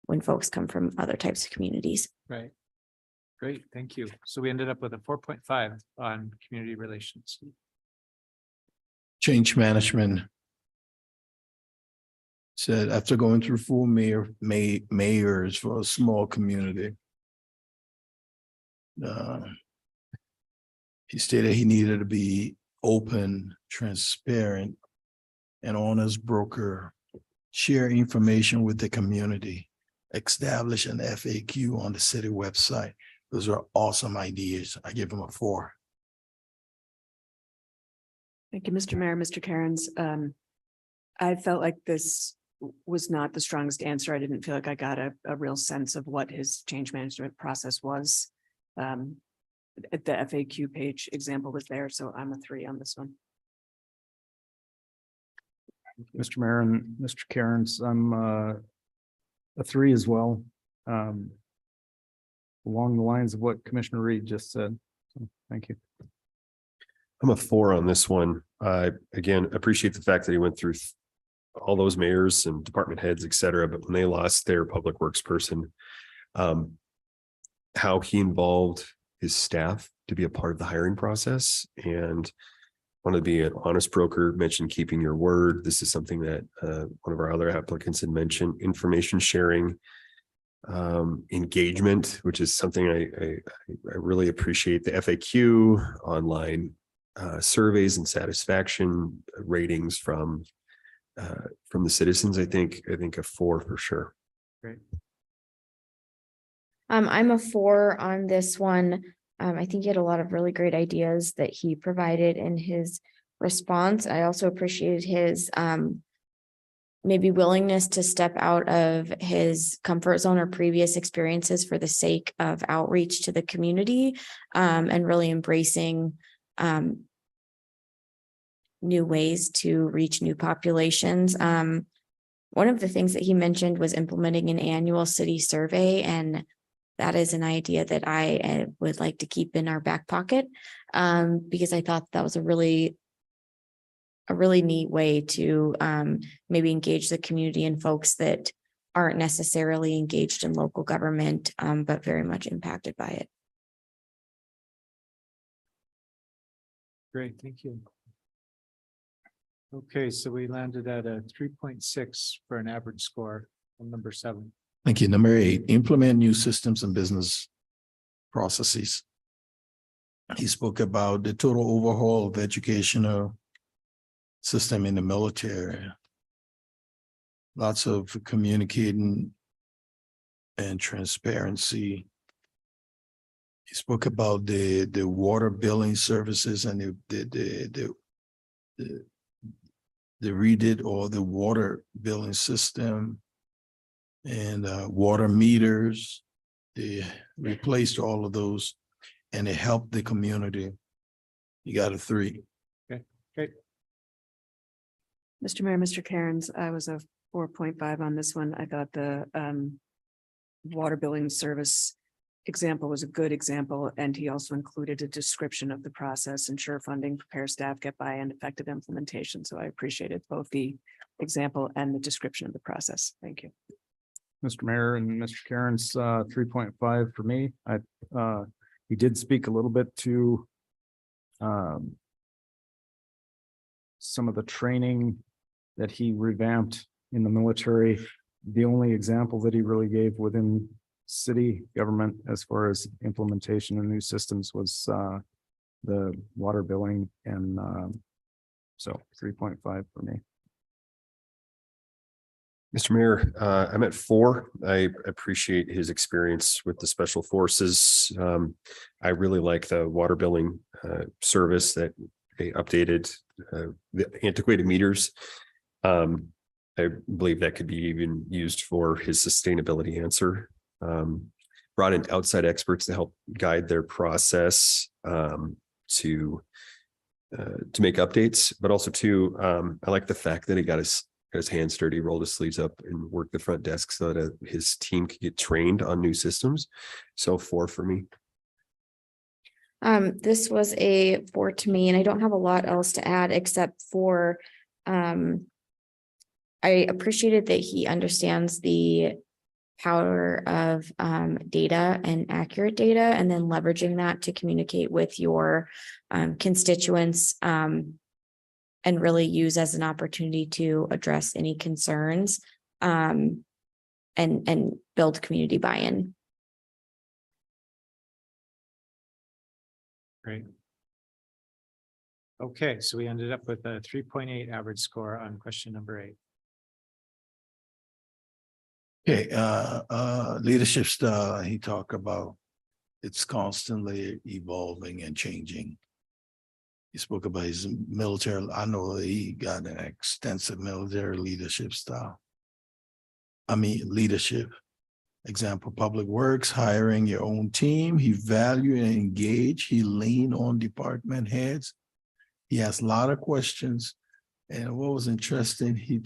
when folks come from other types of communities. Right. Great, thank you. So we ended up with a 4.5 on community relations. Change management. Said after going through full mayors for a small community. He stated he needed to be open, transparent, and honest broker, share information with the community, establish an FAQ on the city website. Those are awesome ideas. I give him a 4. Thank you, Mr. Mayor, Mr. Cairns. I felt like this was not the strongest answer. I didn't feel like I got a real sense of what his change management process was. At the FAQ page example was there, so I'm a 3 on this one. Mr. Mayor and Mr. Cairns, I'm a 3 as well. Along the lines of what Commissioner Reed just said. So, thank you. I'm a 4 on this one. I, again, appreciate the fact that he went through all those mayors and department heads, et cetera, but when they lost their public works person, how he involved his staff to be a part of the hiring process and wanted to be an honest broker, mentioned keeping your word. This is something that one of our other applicants had mentioned, information sharing, engagement, which is something I really appreciate. The FAQ, online surveys and satisfaction ratings from the citizens. I think a 4 for sure. Great. I'm a 4 on this one. I think he had a lot of really great ideas that he provided in his response. I also appreciated his maybe willingness to step out of his comfort zone or previous experiences for the sake of outreach to the community, and really embracing new ways to reach new populations. One of the things that he mentioned was implementing an annual city survey, and that is an idea that I would like to keep in our back pocket, because I thought that was a really neat way to maybe engage the community and folks that aren't necessarily engaged in local government, but very much impacted by it. Great, thank you. Okay, so we landed at a 3.6 for an average score on number 7. Thank you. Number 8, implement new systems and business processes. He spoke about the total overhaul of educational system in the military. Lots of communicating and transparency. He spoke about the water billing services and the redid or the water billing system and water meters. They replaced all of those and it helped the community. You got a 3. Okay, great. Mr. Mayor, Mr. Cairns, I was a 4.5 on this one. I thought the water billing service example was a good example, and he also included a description of the process, ensure funding, prepare staff, get buy-in, effective implementation. So I appreciated both the example and the description of the process. Thank you. Mr. Mayor and Mr. Cairns, 3.5 for me. He did speak a little bit to some of the training that he revamped in the military. The only example that he really gave within city government as far as implementation of new systems was the water billing, and so 3.5 for me. Mr. Mayor, I'm at 4. I appreciate his experience with the special forces. I really like the water billing service that they updated, the antiquated meters. I believe that could be even used for his sustainability answer. Brought in outside experts to help guide their process to to make updates, but also too, I like the fact that he got his hands dirty, rolled his sleeves up and worked the front desk so that his team could get trained on new systems. So 4 for me. This was a 4 to me, and I don't have a lot else to add except for, I appreciated that he understands the power of data and accurate data, and then leveraging that to communicate with your constituents and really use as an opportunity to address any concerns and build community buy-in. Great. Okay, so we ended up with a 3.8 average score on question number 8. Okay, leadership style, he talked about it's constantly evolving and changing. He spoke about his military, I know he got an extensive military leadership style. Leadership. Example, public works, hiring your own team. He valued and engaged. He leaned on department heads. He asked a lot of questions. And what was interesting, he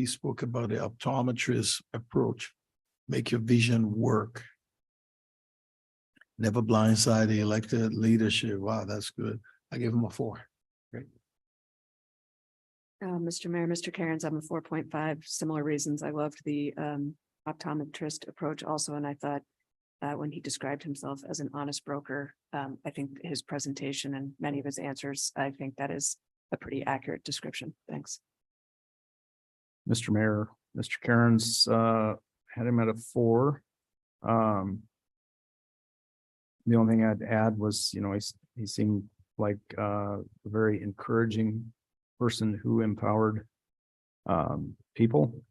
spoke about the optometrist approach. Make your vision work. Never blindside the elected leadership. Wow, that's good. I give him a 4. Great. Mr. Mayor, Mr. Cairns, I'm a 4.5, similar reasons. I loved the optometrist approach also, and I thought when he described himself as an honest broker, I think his presentation and many of his answers, I think that is a pretty accurate description. Thanks. Mr. Mayor, Mr. Cairns, had him at a 4. The only thing I'd add was, he seemed like a very encouraging person who empowered people,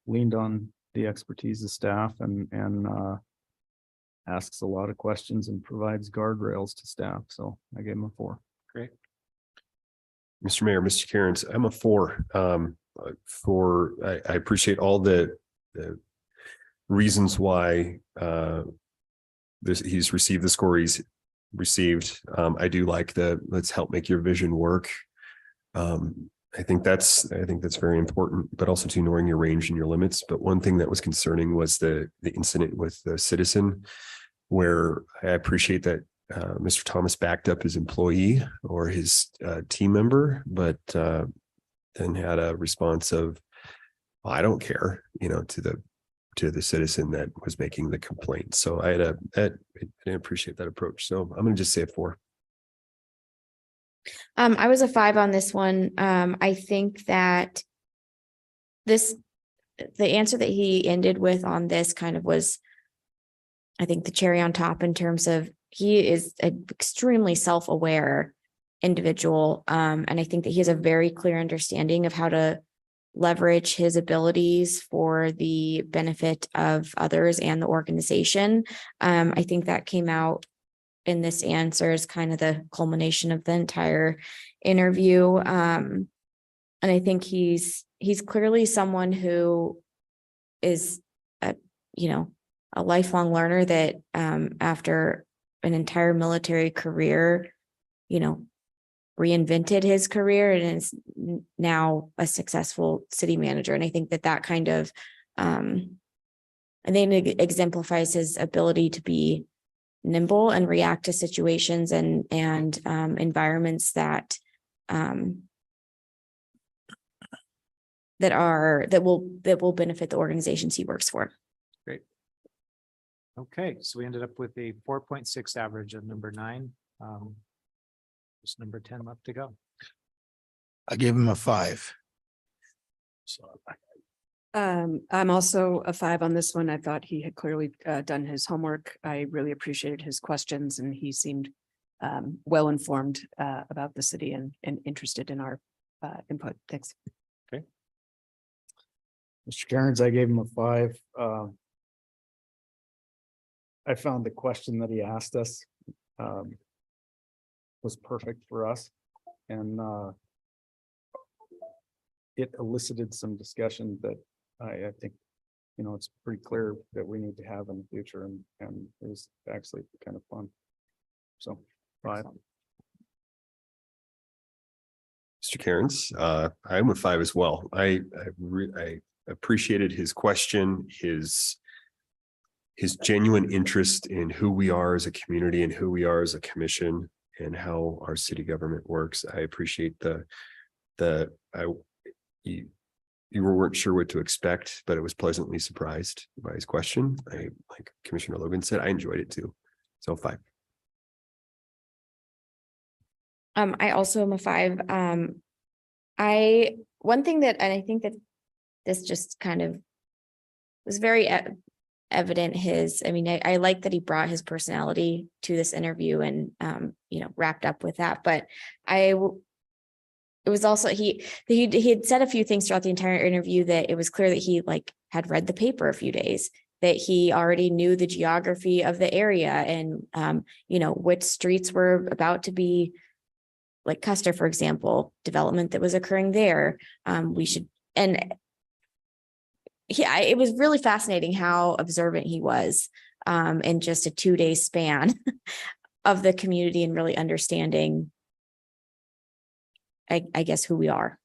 leaned on the expertise of staff and asks a lot of questions and provides guardrails to staff. So I gave him a 4. Great. Mr. Mayor, Mr. Cairns, I'm a 4. I appreciate all the reasons why he's received the score he's received. I do like the let's help make your vision work. I think that's very important, but also to knowing your range and your limits. But one thing that was concerning was the incident with the citizen, where I appreciate that Mr. Thomas backed up his employee or his team member, but then had a response of, well, I don't care, to the citizen that was making the complaint. So I didn't appreciate that approach. So I'm going to just say a 4. I was a 5 on this one. I think that the answer that he ended with on this kind of was, I think, the cherry on top in terms of he is an extremely self-aware individual. And I think that he has a very clear understanding of how to leverage his abilities for the benefit of others and the organization. I think that came out in this answer is kind of the culmination of the entire interview. And I think he's clearly someone who is a lifelong learner that after an entire military career, reinvented his career and is now a successful city manager. And I think that kind of, I think it exemplifies his ability to be nimble and react to situations and environments that will benefit the organizations he works for. Great. Okay, so we ended up with a 4.6 average on number 9. Just number 10 left to go. I gave him a 5. So I'm also a 5 on this one. I thought he had clearly done his homework. I really appreciated his questions, and he seemed well informed about the city and interested in our input. Thanks. Okay. Mr. Cairns, I gave him a 5. I found the question that he asked us was perfect for us, and it elicited some discussion that I think, it's pretty clear that we need to have in the future, and it was actually kind of fun. So 5. Mr. Cairns. I'm with 5 as well. I appreciated his question, his genuine interest in who we are as a community and who we are as a commission and how our city government works. I appreciate you weren't sure what to expect, but it was pleasantly surprised by his question. Like Commissioner Logan said, I enjoyed it too. So 5. I also am a 5. One thing that, and I think that this just kind of was very evident I like that he brought his personality to this interview and, wrapped up with that, but it was also, he had said a few things throughout the entire interview that it was clear that he had read the paper a few days, that he already knew the geography of the area and, which streets were about to be, like Custer, for example, development that was occurring there. It was really fascinating how observant he was in just a 2-day span of the community and really understanding, I guess, who we are.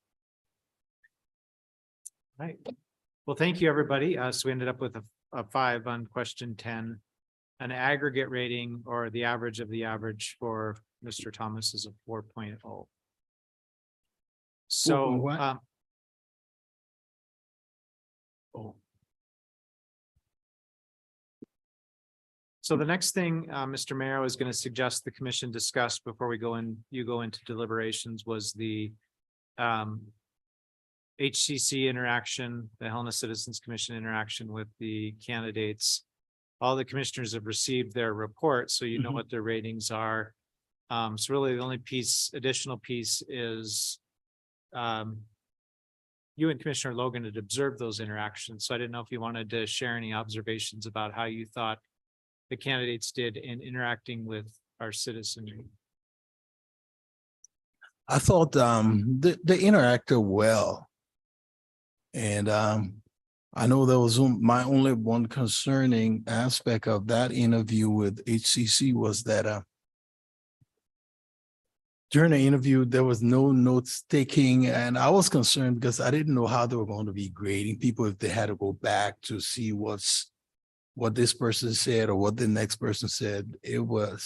Right. Well, thank you, everybody. So we ended up with a 5 on question 10. An aggregate rating or the average of the average for Mr. Thomas is a 4.0. So, What? So the next thing, Mr. Mayor, I was going to suggest the commission discuss before you go into deliberations was the HCC interaction, the Helena Citizens Commission interaction with the candidates. All the commissioners have received their report, so you know what their ratings are. So really the only additional piece is you and Commissioner Logan had observed those interactions. So I didn't know if you wanted to share any observations about how you thought the candidates did in interacting with our citizenry. I thought they interacted well. And I know that was my only one concerning aspect of that interview with HCC was that during the interview, there was no notes taking, and I was concerned because I didn't know how they were going to be grading people if they had to go back to see what this person said or what the next person said. They were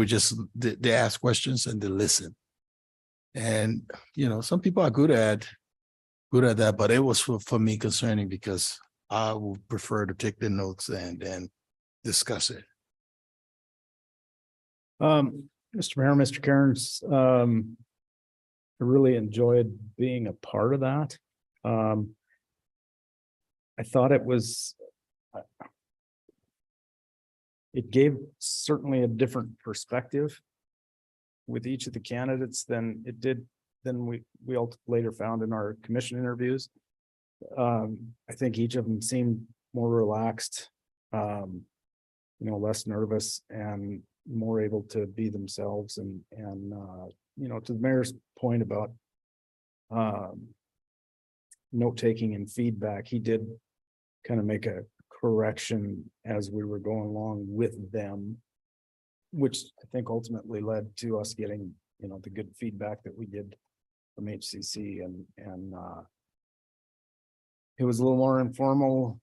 just, they ask questions and they listen. And, some people are good at that, but it was for me concerning because I would prefer to take the notes and then discuss it. Mr. Mayor, Mr. Cairns, I really enjoyed being a part of that. I thought it gave certainly a different perspective with each of the candidates than we later found in our commission interviews. I think each of them seemed more relaxed, less nervous and more able to be themselves and to the mayor's point about note-taking and feedback, he did kind of make a correction as we were going along with them, which I think ultimately led to us getting, the good feedback that we did from HCC and it was a little more informal.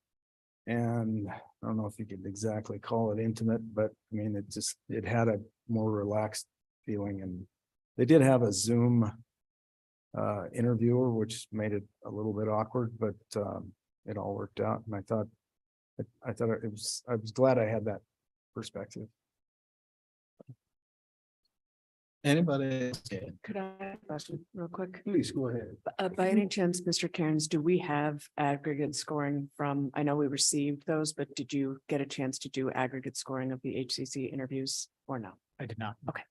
And I don't know if you could exactly call it intimate, but I mean, it had a more relaxed feeling. And they did have a Zoom interviewer, which made it a little bit awkward, but it all worked out. And I was glad I had that perspective. Anybody? Could I ask a question real quick? Please go ahead. By any chance, Mr. Cairns, do we have aggregate scoring from, I know we received those, but did you get a chance to do aggregate scoring of the HCC interviews or no? I did not. Okay.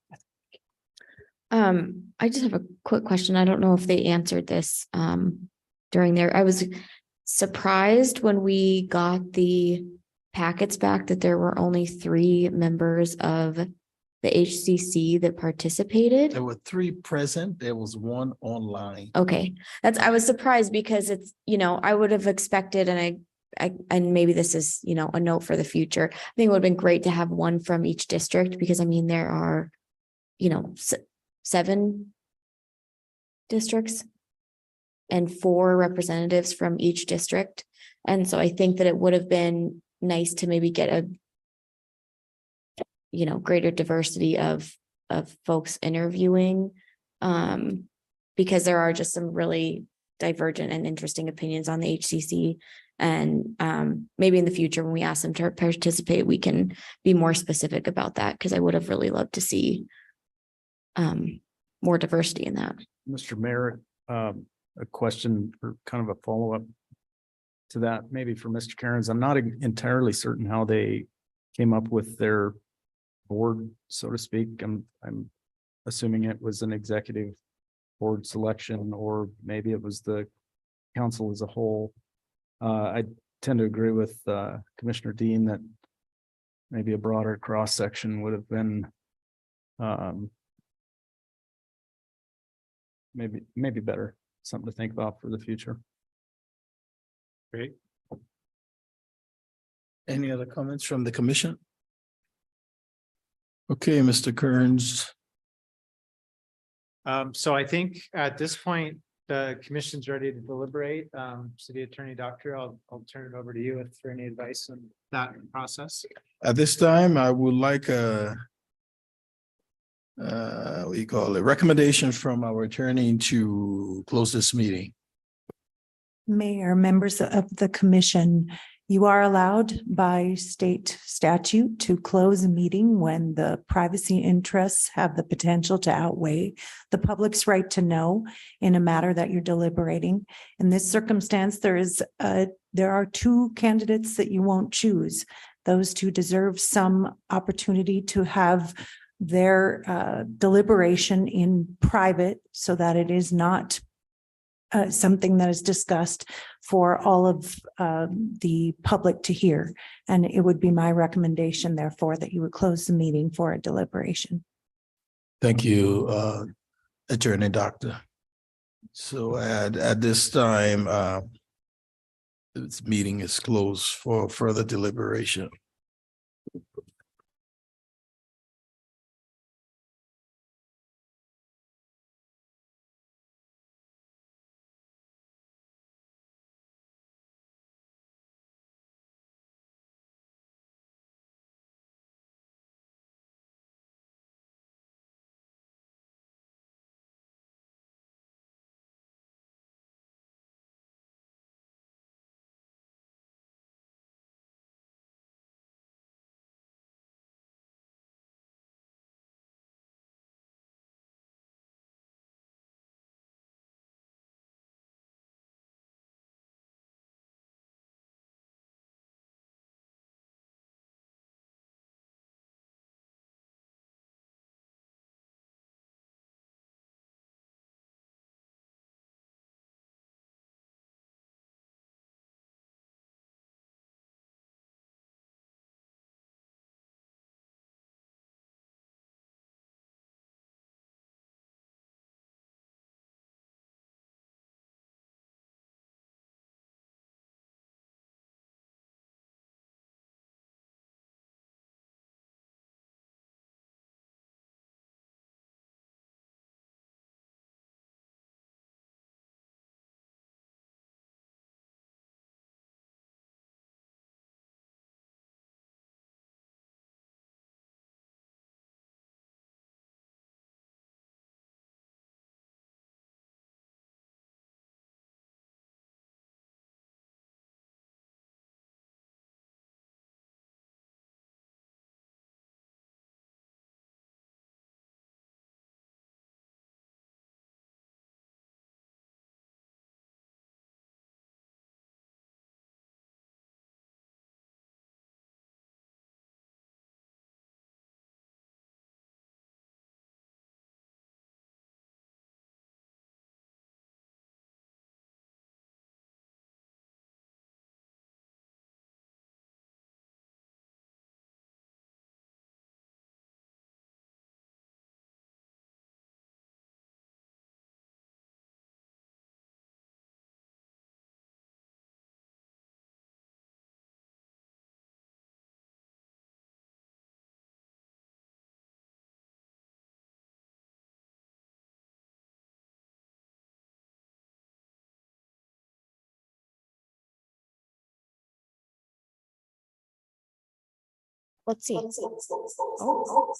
I just have a quick question. I don't know if they answered this during I was surprised when we got the packets back that there were only 3 members of the HCC that participated. There were 3 present. There was 1 online. Okay, I was surprised because it's, I would have expected, and maybe this is, a note for the future. I think it would have been great to have 1 from each district because there are, 7 districts and 4 representatives from each district. And so I think that it would have been nice to maybe get a greater diversity of folks interviewing. Because there are just some really divergent and interesting opinions on the HCC. And maybe in the future, when we ask them to participate, we can be more specific about that, because I would have really loved to see more diversity in that. Mr. Mayor, a question or kind of a follow-up to that, maybe for Mr. Cairns. I'm not entirely certain how they came up with their board, so to speak. I'm assuming it was an executive board selection, or maybe it was the council as a whole. I tend to agree with Commissioner Dean that maybe a broader cross-section would have been maybe better, something to think about for the future. Great. Any other comments from the commission? Okay, Mr. Kearns. So I think at this point, the commission's ready to deliberate. City Attorney Doctor, I'll turn it over to you for any advice on that process. At this time, I would like a what do you call it, recommendation from our attorney to close this meeting. Mayor, members of the commission, you are allowed by state statute to close a meeting when the privacy interests have the potential to outweigh the public's right to know in a matter that you're deliberating. In this circumstance, there are 2 candidates that you won't choose. Those 2 deserve some opportunity to have their deliberation in private, so that it is not something that is discussed for all of the public to hear. And it would be my recommendation, therefore, that you would close the meeting for a deliberation. Thank you, Attorney Doctor. So at this time, this meeting is closed for further deliberation. Let's see. Oh.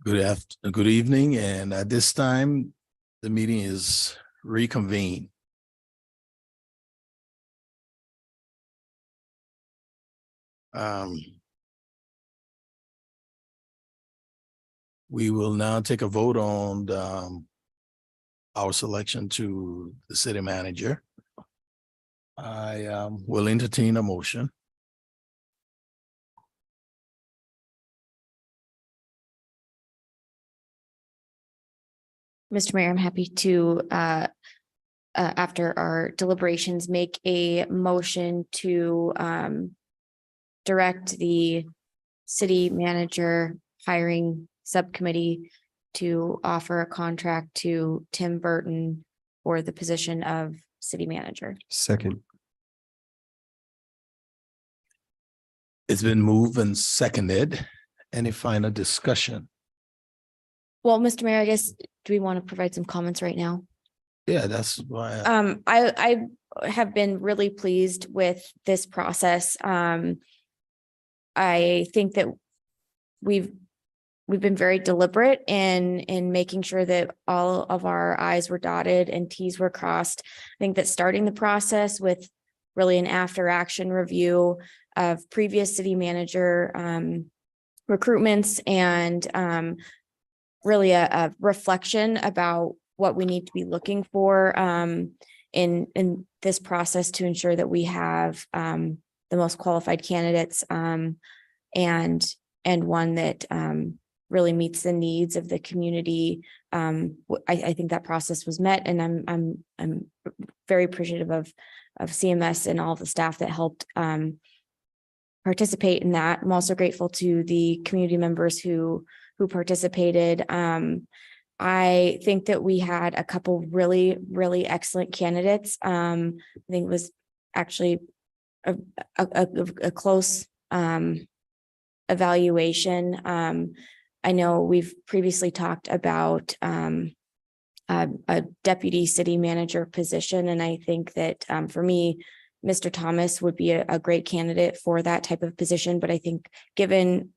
Good evening, and at this time, the meeting is reconvened. We will now take a vote on our selection to the city manager. I will entertain a motion. Mr. Mayor, I'm happy to, after our deliberations, make a motion to direct the city manager hiring subcommittee to offer a contract to Tim Burton for the position of city manager. Second. It's been moved and seconded. Any final discussion? Well, Mr. Mayor, I guess, do we want to provide some comments right now? Yeah, that's why. I have been really pleased with this process. I think that we've been very deliberate in making sure that all of our I's were dotted and T's were crossed. I think that starting the process with really an after action review of previous city manager recruitments and really a reflection about what we need to be looking for in this process to ensure that we have the most qualified candidates and one that really meets the needs of the community. I think that process was met, and I'm very appreciative of CMS and all the staff that helped participate in that. I'm also grateful to the community members who participated. I think that we had a couple really, really excellent candidates. I think it was actually a close evaluation. I know we've previously talked about a deputy city manager position, and I think that for me, Mr. Thomas would be a great candidate for that type of position. But I think given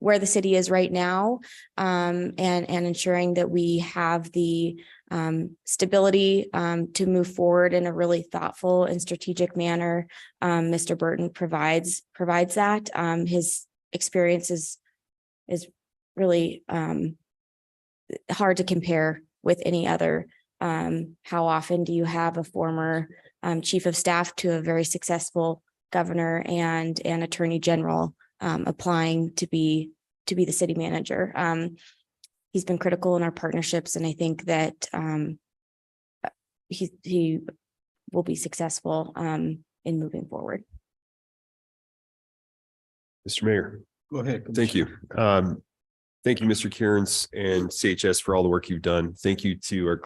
where the city is right now, and ensuring that we have the stability to move forward in a really thoughtful and strategic manner, Mr. Burton provides that. His experience is really hard to compare with any other. How often do you have a former chief of staff to a very successful governor and an attorney general applying to be the city manager? He's been critical in our partnerships, and I think that he will be successful in moving forward. Mr. Mayor. Go ahead. Thank you. Thank you, Mr. Cairns and CHS for all the work you've done. Thank you to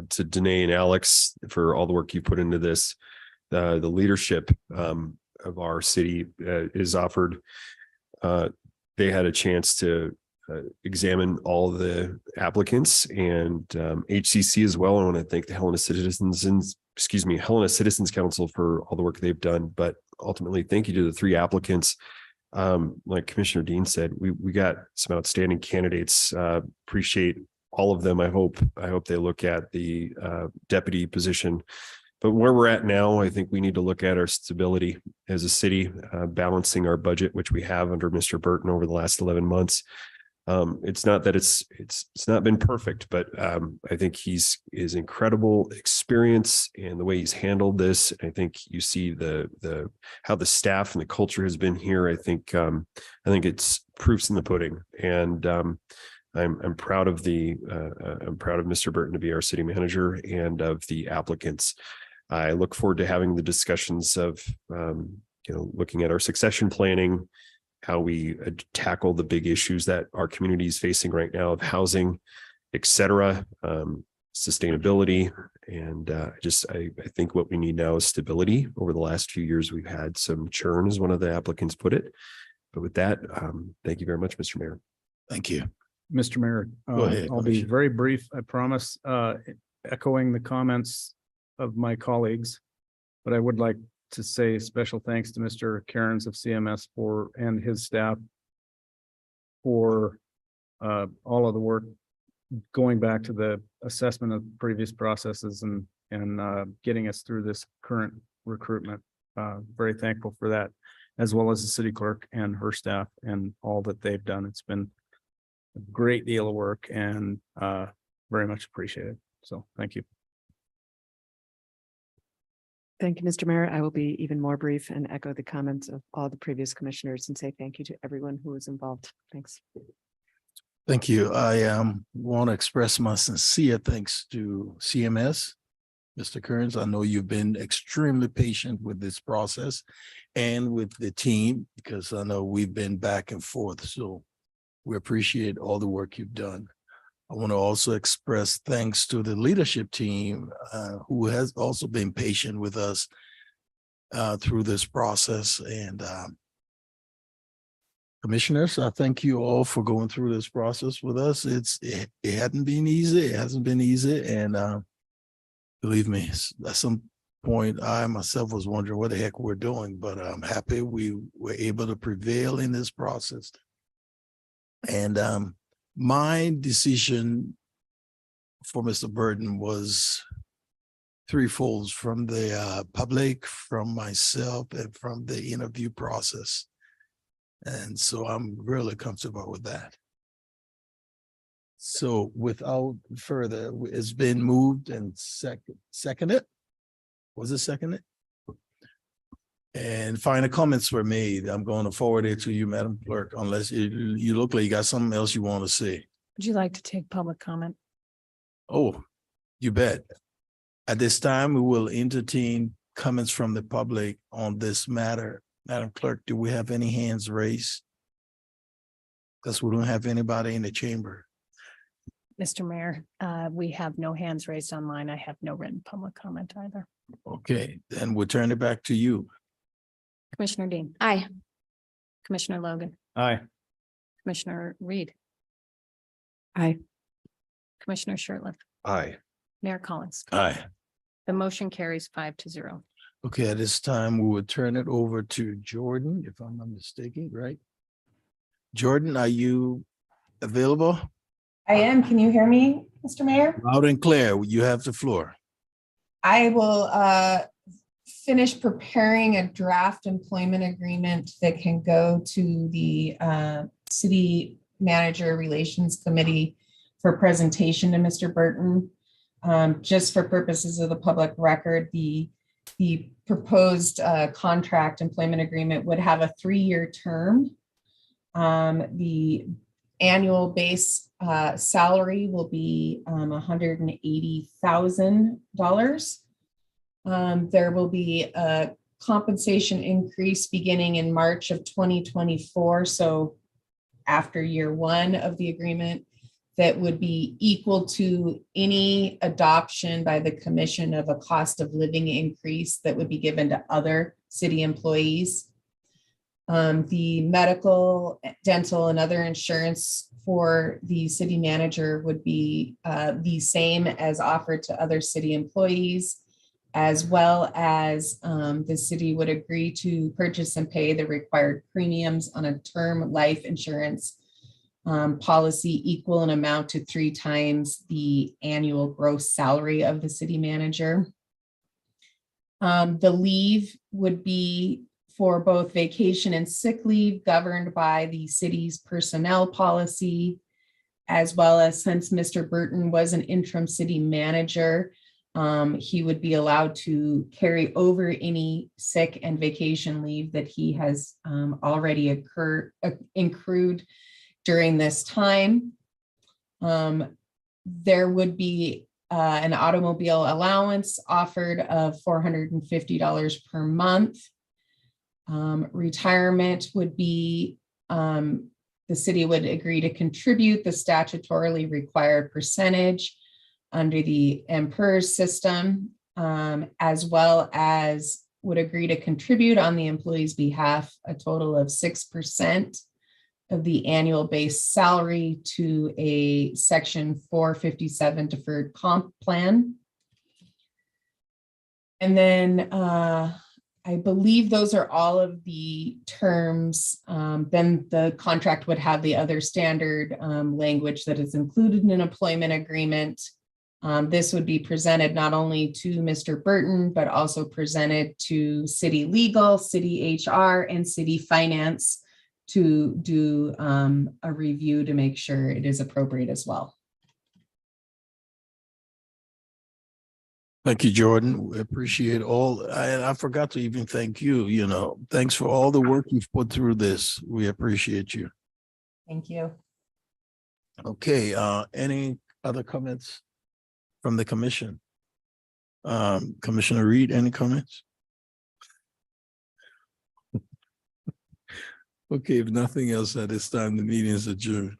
to Danae and Alex for all the work you put into this. The leadership of our city is offered. They had a chance to examine all the applicants and HCC as well. I want to thank the Helena Citizens Council for all the work they've done. But ultimately, thank you to the three applicants. Like Commissioner Dean said, we got some outstanding candidates. Appreciate all of them. I hope they look at the deputy position. But where we're at now, I think we need to look at our stability as a city, balancing our budget, which we have under Mr. Burton over the last 11 months. It's not that it's not been perfect, but I think his incredible experience and the way he's handled this. I think you see how the staff and the culture has been here. I think it's proofs in the pudding, and I'm proud of Mr. Burton to be our city manager and of the applicants. I look forward to having the discussions of looking at our succession planning, how we tackle the big issues that our community is facing right now of housing, et cetera, sustainability. And I think what we need now is stability. Over the last few years, we've had some churn, as one of the applicants put it. But with that, thank you very much, Mr. Mayor. Thank you. Mr. Mayor, Go ahead, I'll be Commissioner. very brief, I promise, echoing the comments of my colleagues. But I would like to say special thanks to Mr. Cairns of CMS and his staff for all of the work going back to the assessment of previous processes and getting us through this current recruitment. Very thankful for that, as well as the city clerk and her staff and all that they've done. It's been a great deal of work and very much appreciated. So thank you. Thank you, Mr. Mayor. I will be even more brief and echo the comments of all the previous commissioners and say thank you to everyone who was involved. Thanks. Thank you. I want to express my sincere thanks to CMS. Mr. Kearns, I know you've been extremely patient with this process and with the team, because I know we've been back and forth. So we appreciate all the work you've done. I want to also express thanks to the leadership team who has also been patient with us through this process. And commissioners, I thank you all for going through this process with us. It hadn't been easy. It hasn't been easy. And believe me, at some point, I myself was wondering what the heck we're doing, but I'm happy we were able to prevail in this process. And my decision for Mr. Burton was threefold: from the public, from myself, and from the interview process. And so I'm really comfortable with that. So without further, it's been moved and seconded. Was it seconded? And final comments were made. I'm going to forward it to you, Madam Clerk, unless you look like you got something else you want to say. Would you like to take public comment? Oh, you bet. At this time, we will entertain comments from the public on this matter. Madam Clerk, do we have any hands raised? Because we don't have anybody in the chamber. Mr. Mayor, we have no hands raised online. I have no written public comment either. Okay, then we'll turn it back to you. Commissioner Dean, Aye. Commissioner Logan, Aye. Commissioner Reed, Aye. Commissioner Shertliff, Aye. Mayor Collins. Aye. The motion carries 5-0. Okay, at this time, we would turn it over to Jordan, if I'm not mistaken, right? Jordan, are you available? I am. Can you hear me, Mr. Mayor? Loud and clear, you have the floor. I will finish preparing a draft employment agreement that can go to the City Manager Relations Committee for presentation to Mr. Burton. Just for purposes of the public record, the proposed contract employment agreement would have a 3-year term. The annual base salary will be $180,000. There will be a compensation increase beginning in March of 2024. So after year 1 of the agreement, that would be equal to any adoption by the commission of a cost of living increase that would be given to other city employees. The medical, dental, and other insurance for the city manager would be the same as offered to other city employees, as well as the city would agree to purchase and pay the required premiums on a term life insurance policy equal in amount to 3 times the annual gross salary of the city manager. The leave would be for both vacation and sick leave governed by the city's personnel policy, as well as, since Mr. Burton was an interim city manager, he would be allowed to carry over any sick and vacation leave that he has already accrued during this time. There would be an automobile allowance offered of $450 per month. Retirement would be, the city would agree to contribute the statutorily required percentage under the Emperor's system, as well as would agree to contribute on the employee's behalf a total of 6% of the annual base salary to a Section 457 deferred comp plan. And then I believe those are all of the terms. Then the contract would have the other standard language that is included in an employment agreement. This would be presented not only to Mr. Burton, but also presented to city legal, city HR, and city finance to do a review to make sure it is appropriate as well. Thank you, Jordan. We appreciate all. And I forgot to even thank you, thanks for all the work you've put through this. We appreciate you. Thank you. Okay, any other comments from the commission? Commissioner Reed, any comments? Okay, if nothing else at this time, the meeting is adjourned.